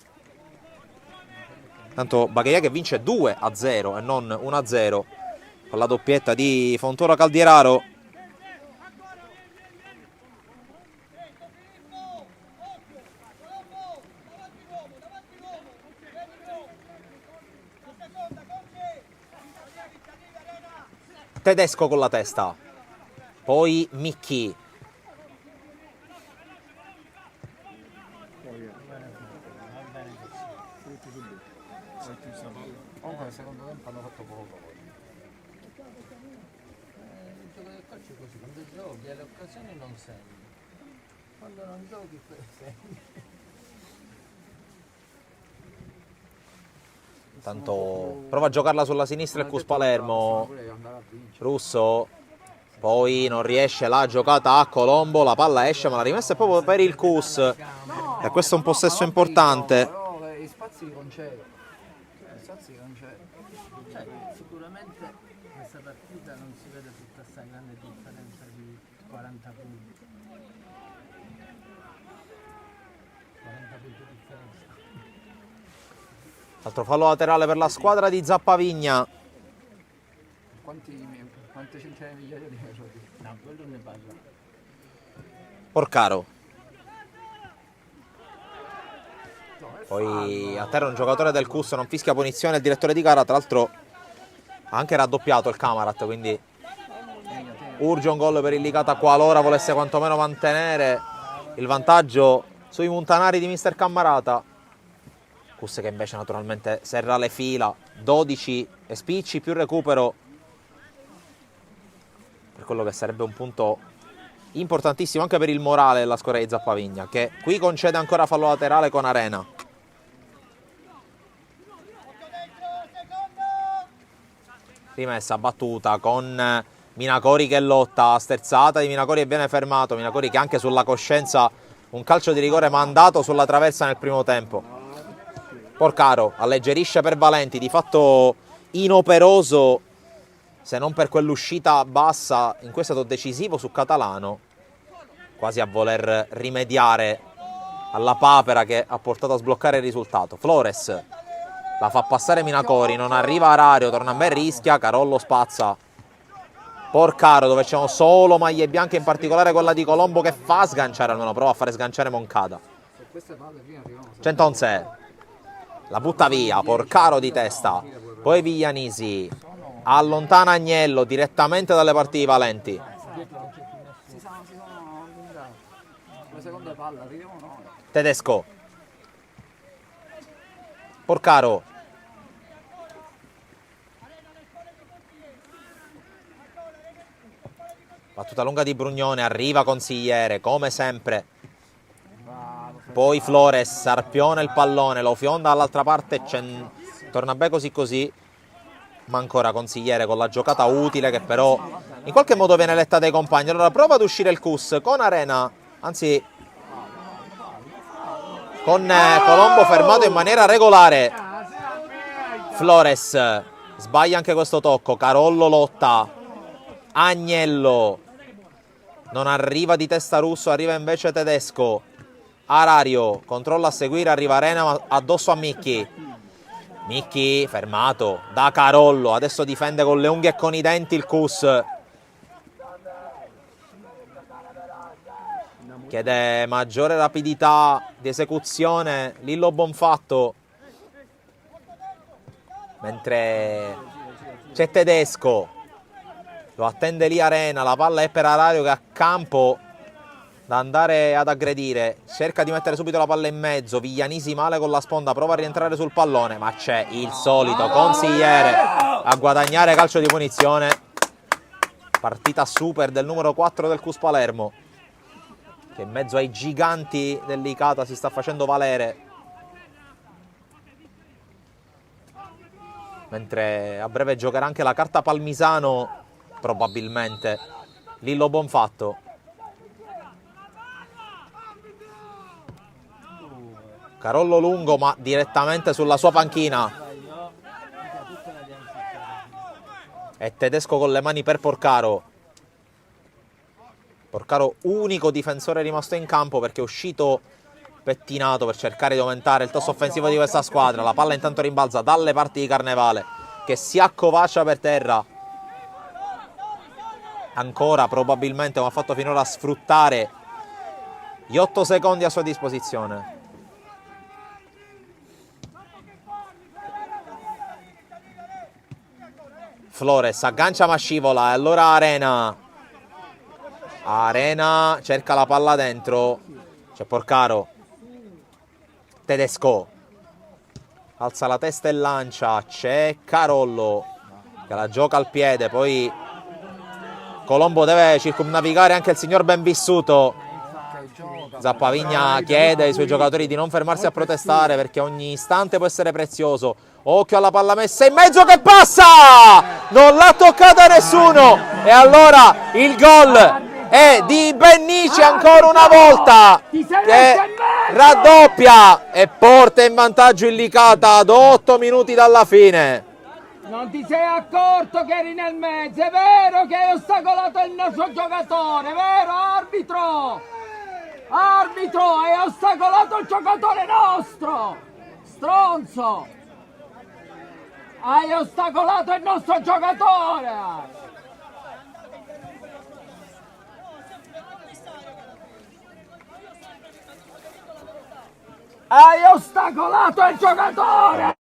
Tanto Bagheria che vince 2-0 e non 1-0 con la doppietta di Fontoro Caldieraro. Tedesco con la testa, poi Micchi. Comunque nel secondo tempo hanno fatto poco. Il gioco del calcio è così, quando giochi alle occasioni non segni. Quando non giochi segni. Tanto prova a giocarla sulla sinistra il Cus Palermo. Russo. Poi non riesce la giocata a Colombo. La palla esce, ma la rimessa è proprio per il Cus. E questo è un possesso importante. Però i spazi li concede. Cioè, sicuramente questa partita non si vede tutta questa grande differenza di 40 punti. 40 punti di differenza. Altro fallo laterale per la squadra di Zappavigna. Quante centinaia di migliaia di euro? No, quello ne parla. Porcaro. Poi a terra un giocatore del Cus non fischia punizione il direttore di gara. Tra l'altro ha anche raddoppiato il Camarat, quindi urge un gol per il Licata qualora volesse quantomeno mantenere il vantaggio sui montanari di mister Cammarata. Cus che invece naturalmente serra le fila, 12 e spicci più recupero per quello che sarebbe un punto importantissimo anche per il morale della squadra di Zappavigna, che qui concede ancora fallo laterale con Arena. Rimessa battuta con Minacori che lotta, sterzata di Minacori e viene fermato. Minacori che anche sulla coscienza un calcio di rigore mandato sulla traversa nel primo tempo. Porcaro alleggerisce per Valenti, di fatto inoperoso se non per quell'uscita bassa. In questo è stato decisivo su Catalano, quasi a voler rimediare alla papera che ha portato a sbloccare il risultato. Flores la fa passare Minacori, non arriva Arario, torna a me, rischia, Carollo spazza. Porcaro, dove c'erano solo maglie bianche, in particolare quella di Colombo che fa sganciare, almeno prova a fare sganciare Moncada. Centonze la butta via, Porcaro di testa, poi Viglianisi allontana Agnello direttamente dalle partite di Valenti. Si sono allungati. La seconda palla arriviamo noi. Tedesco, Porcaro, battuta lunga di Brugnone, arriva Consigliere come sempre, poi Flores sarpiona il pallone, lo fionda dall'altra parte, torna bene così, ma ancora Consigliere con la giocata utile che però in qualche modo viene letta dai compagni. Allora prova ad uscire il Cus con Arena, anzi con Colombo fermato in maniera regolare. Flores sbaglia anche questo tocco, Carollo lotta, Agnello non arriva di testa Russo, arriva invece Tedesco. Arario controlla a seguire, arriva Arena ma addosso a Micchi. Micchi fermato da Carollo, adesso difende con le unghie e con i denti il Cus. Chiede maggiore rapidità di esecuzione Lillo Bonfatto, mentre c'è Tedesco, lo attende lì Arena, la palla è per Arario che a campo da andare ad aggredire, cerca di mettere subito la palla in mezzo, Viglianisi male con la sponda, prova a rientrare sul pallone, ma c'è il solito Consigliere a guadagnare calcio di punizione. Partita super del numero 4 del Cus Palermo, che in mezzo ai giganti dell'Icata si sta facendo valere, mentre a breve giocherà anche la carta Palmisano, probabilmente Lillo Bonfatto. Carollo lungo ma direttamente sulla sua panchina, e Tedesco con le mani per Porcaro. Porcaro unico difensore rimasto in campo perché è uscito pettinato per cercare di aumentare il tasso offensivo di questa squadra. La palla intanto rimbalza dalle parti di Carnevale che si accovaccia per terra, ancora probabilmente come ha fatto finora a sfruttare gli 8 secondi a sua disposizione. Flores aggancia ma scivola, e allora Arena cerca la palla dentro, c'è Porcaro, Tedesco alza la testa e lancia, c'è Carollo che la gioca al piede, poi Colombo deve circumnavigare anche il signor Benvissuto. Zappavigna chiede ai suoi giocatori di non fermarsi a protestare perché ogni istante può essere prezioso. Occhio alla palla messa in mezzo che passa! Non l'ha toccata nessuno! E allora il gol è di Bennici ancora una volta, che raddoppia e porta in vantaggio il Licata ad 8 minuti dalla fine. Non ti sei accorto che eri nel mezzo? È vero che hai ostacolato il nostro giocatore, vero arbitro? Arbitro, hai ostacolato il giocatore nostro! Stronzo! Hai ostacolato il nostro giocatore! Hai ostacolato il giocatore!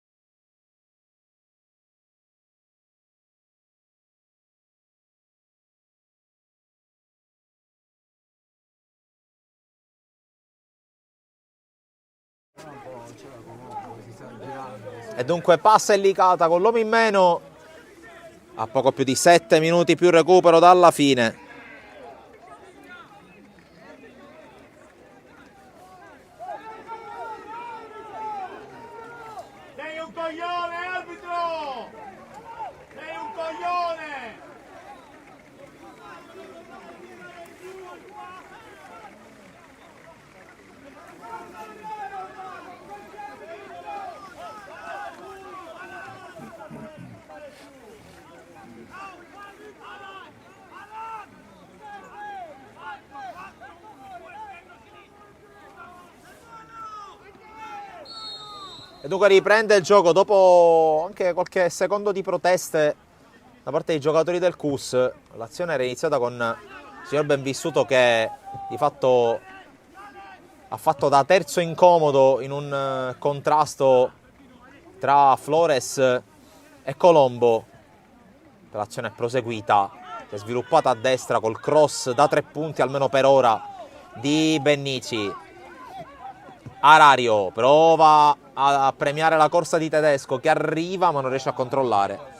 E dunque passa il Licata con l'uomo in meno a poco più di 7 minuti più recupero dalla fine. Sei un coglione, arbitro! Sei un coglione! E dunque riprende il gioco dopo anche qualche secondo di proteste da parte dei giocatori del CUS. L'azione era iniziata con il signor Benvissuto che di fatto ha fatto da terzo incomodo in un contrasto tra Flores e Colombo. L'azione è proseguita, si è sviluppata a destra col cross da 3 punti almeno per ora di Bennici. Arario prova a premiare la corsa di Tedesco che arriva ma non riesce a controllare.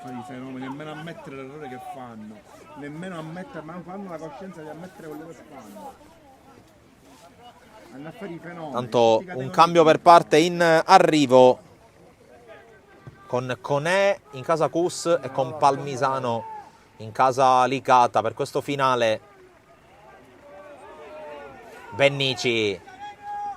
Fare i fenomeni, nemmeno ammettere l'errore che fanno, nemmeno ammettere, ma non fanno la coscienza di ammettere quello che fanno. Hanno a fare i fenomeni. Tanto un cambio per parte in arrivo con Conè in casa CUS e con Palmisano in casa Licata per questo finale. Bennici,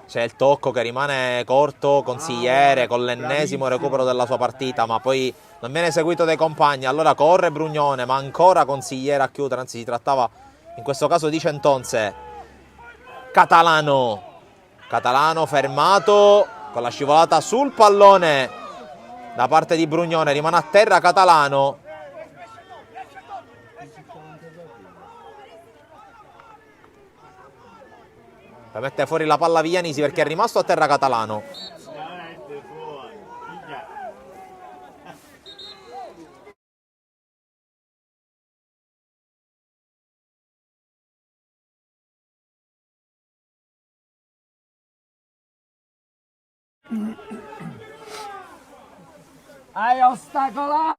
c'è il tocco che rimane corto, Consigliere con l'ennesimo recupero della sua partita, ma poi non viene seguito dai compagni, allora corre Brugnone, ma ancora Consigliere a chiudere, anzi si trattava in questo caso di Centonze. Catalano fermato con la scivolata sul pallone da parte di Brugnone, rimane a terra Catalano. Mette fuori la palla Viglianisi perché è rimasto a terra Catalano. Hai ostacolato!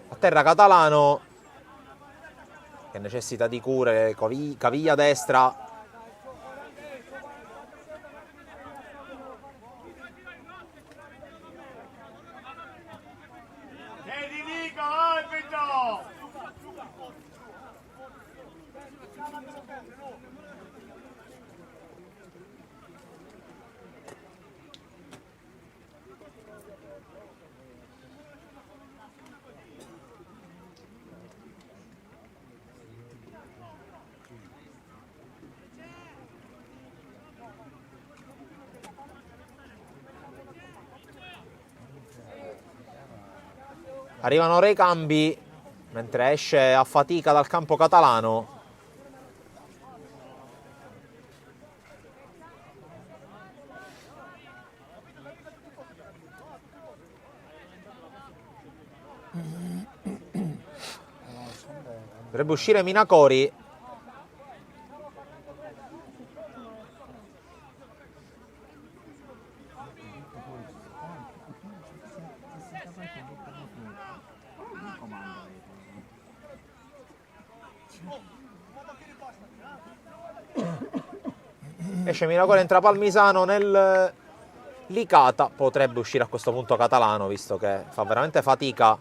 A terra Catalano che necessita di cure, caviglia destra. Che ti dico, arbitro! Arrivano recambi mentre esce a fatica dal campo Catalano. Dovrebbe uscire Minacori. Esce Minacori, entra Palmisano nel Licata. Potrebbe uscire a questo punto Catalano, visto che fa veramente fatica.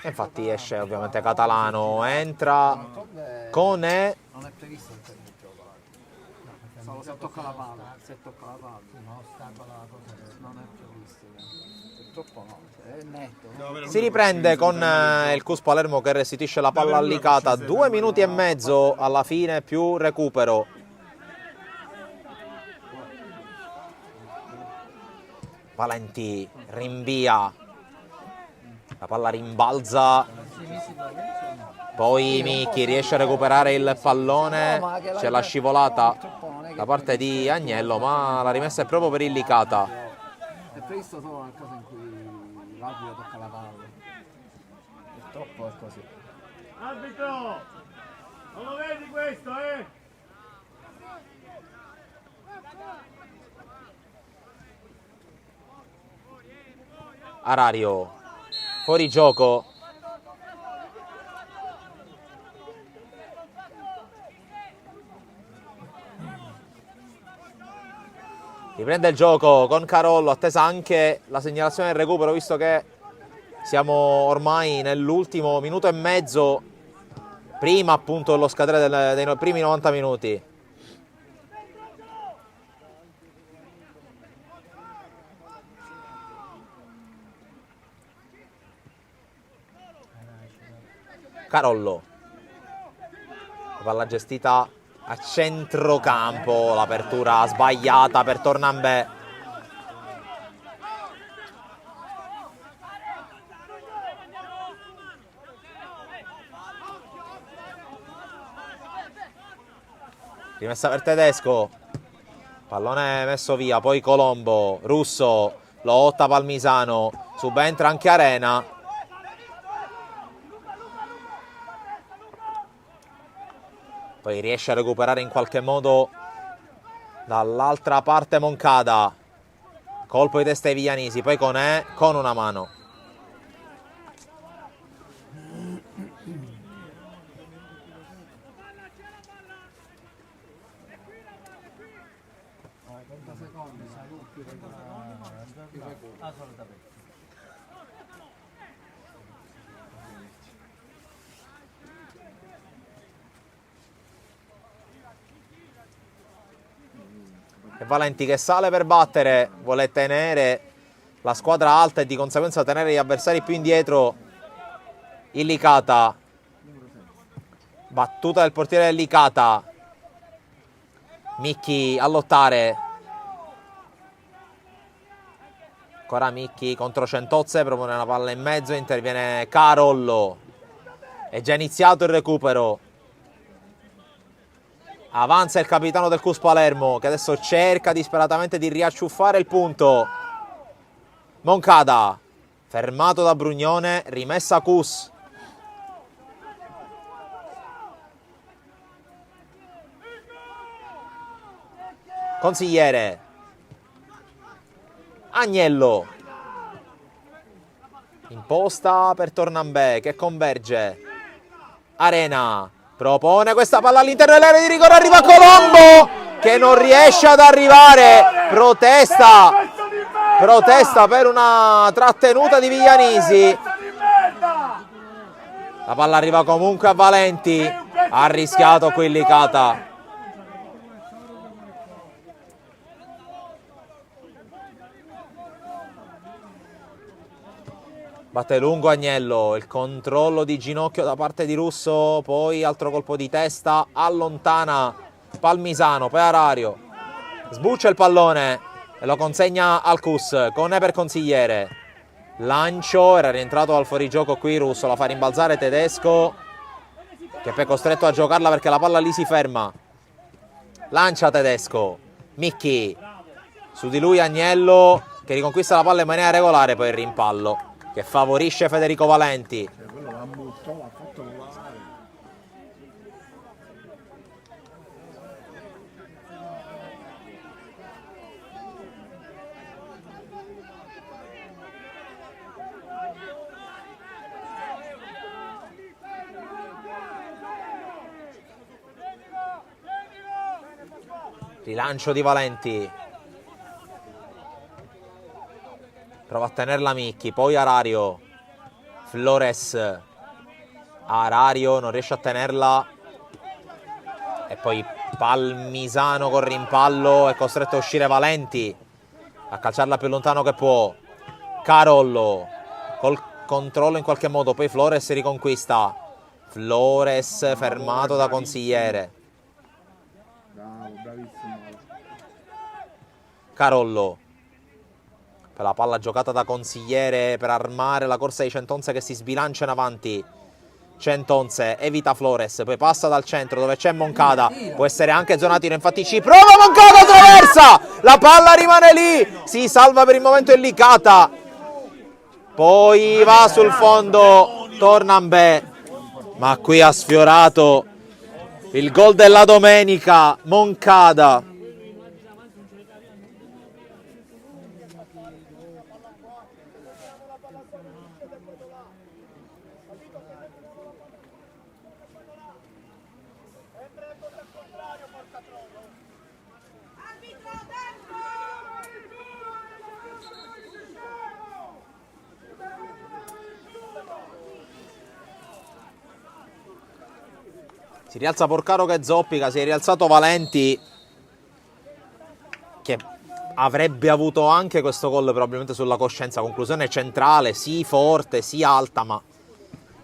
E infatti esce ovviamente Catalano, entra Conè. Non è previsto il tempo di gioco. Solo se tocca la palla. Se tocca la palla. Non è previsto. Purtroppo no. È netto. Si riprende con il CUS Palermo che restituisce la palla allicata. 2 minuti e mezzo alla fine più recupero. Valenti rinvia. La palla rimbalza. Poi Micchi riesce a recuperare il pallone. C'è la scivolata da parte di Agnello, ma la rimessa è proprio per il Licata. È previsto solo nel caso in cui l'arbitro tocca la palla. Purtroppo è così. Arbitro! Non lo vedi questo, eh? Arario fuori gioco. Riprende il gioco con Carollo, attesa anche la segnalazione del recupero, visto che siamo ormai nell'ultimo minuto e mezzo, prima appunto dello scadere dei primi 90 minuti. Carollo, la palla gestita a centrocampo, l'apertura sbagliata per Tornambè. Rimessa per Tedesco, pallone messo via, poi Colombo, Russo, lotta Palmisano, subentra anche Arena. Poi riesce a recuperare in qualche modo dall'altra parte Moncada. Colpo di testa ai viglianesi, poi Conè con una mano. E Valenti che sale per battere, vuole tenere la squadra alta e di conseguenza tenere gli avversari più indietro. Il Licata, battuta del portiere del Licata, Micchi a lottare, ancora Micchi contro Centozze, propone una palla in mezzo, interviene Carollo, è già iniziato il recupero. Avanza il capitano del Cus Palermo che adesso cerca disperatamente di riacciuffare il punto. Moncada, fermato da Brugnone, rimessa Cus. Consigliere. Agnello. Imposta per Tornambè che converge. Arena. Propone questa palla all'interno dell'area di rigore, arriva Colombo che non riesce ad arrivare, protesta per una trattenuta di Viglianisi. La palla arriva comunque a Valenti, ha rischiato qui Licata. Batte lungo Agnello, il controllo di ginocchio da parte di Russo, poi altro colpo di testa, allontana Palmisano, poi Arario, sbuccia il pallone e lo consegna al Cus, Conè per Consigliere, lancio, era rientrato al fuorigioco qui Russo, la fa rimbalzare Tedesco, che poi è costretto a giocarla perché la palla lì si ferma, lancia Tedesco, Micchi, su di lui Agnello che riconquista la palla in maniera regolare, poi il rimpallo che favorisce Federico Valenti. Quello l'ha buttato, l'ha fatto volare. Rilancio di Valenti. Prova a tenerla Micchi, poi Arario, Flores, Arario non riesce a tenerla e poi Palmisano con rimpallo, è costretto a uscire Valenti, a calciarla più lontano che può. Carollo, col controllo in qualche modo, poi Flores riconquista, Flores fermato da Consigliere. Bravo, bravissimo. Carollo. Per la palla giocata da Consigliere per armare la corsa di Centonze che si sbilancia in avanti. Centonze evita Flores, poi passa dal centro dove c'è Moncada, può essere anche zona tiro, infatti ci prova Moncada, traversa, la palla rimane lì, si salva per il momento il Licata, poi va sul fondo Tornambè, ma qui ha sfiorato il gol della domenica Moncada. Si rialza Porcaro che zoppica, si è rialzato Valenti che avrebbe avuto anche questo gol probabilmente sulla coscienza. Conclusione centrale, sì forte, sì alta, ma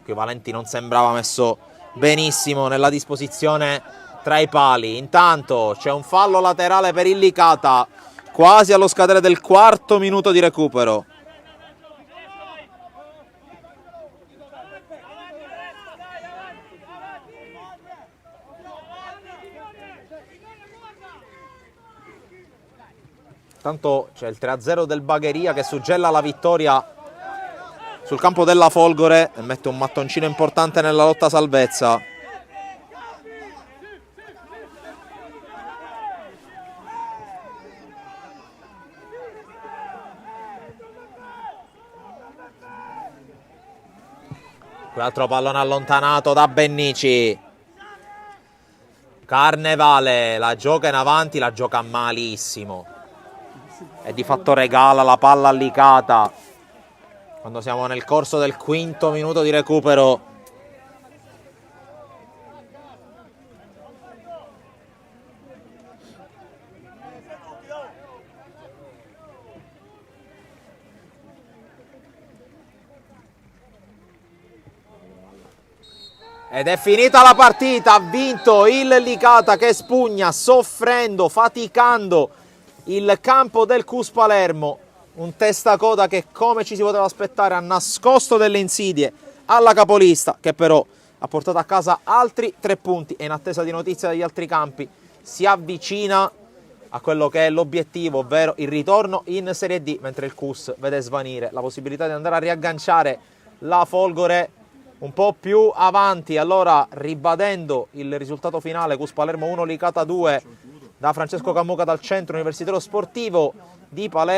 qui Valenti non sembrava messo benissimo nella disposizione tra i pali. Intanto c'è un fallo laterale per il Licata quasi allo scadere del 4º minuto di recupero. Tanto c'è il 3-0 del Bagheria che suggella la vittoria sul campo della Folgore e mette un mattoncino importante nella lotta salvezza. Qui altro pallone allontanato da Bennici. Carnevale la gioca in avanti, la gioca malissimo. E di fatto regala la palla al Licata quando siamo nel corso del 5º minuto di recupero. Ed è finita la partita, ha vinto il Licata che spugna soffrendo, faticando il campo del Cus Palermo. Un testacoda che, come ci si poteva aspettare, ha nascosto delle insidie alla capolista, che però ha portato a casa altri 3 punti e in attesa di notizie dagli altri campi si avvicina a quello che è l'obiettivo, ovvero il ritorno in Serie D, mentre il Cus vede svanire la possibilità di andare a riagganciare la Folgore un po' più avanti. Allora, ribadendo il risultato finale, Cus Palermo 1 Licata 2, da Francesco Cammuca dal Centro Universitario Sportivo di Palermo.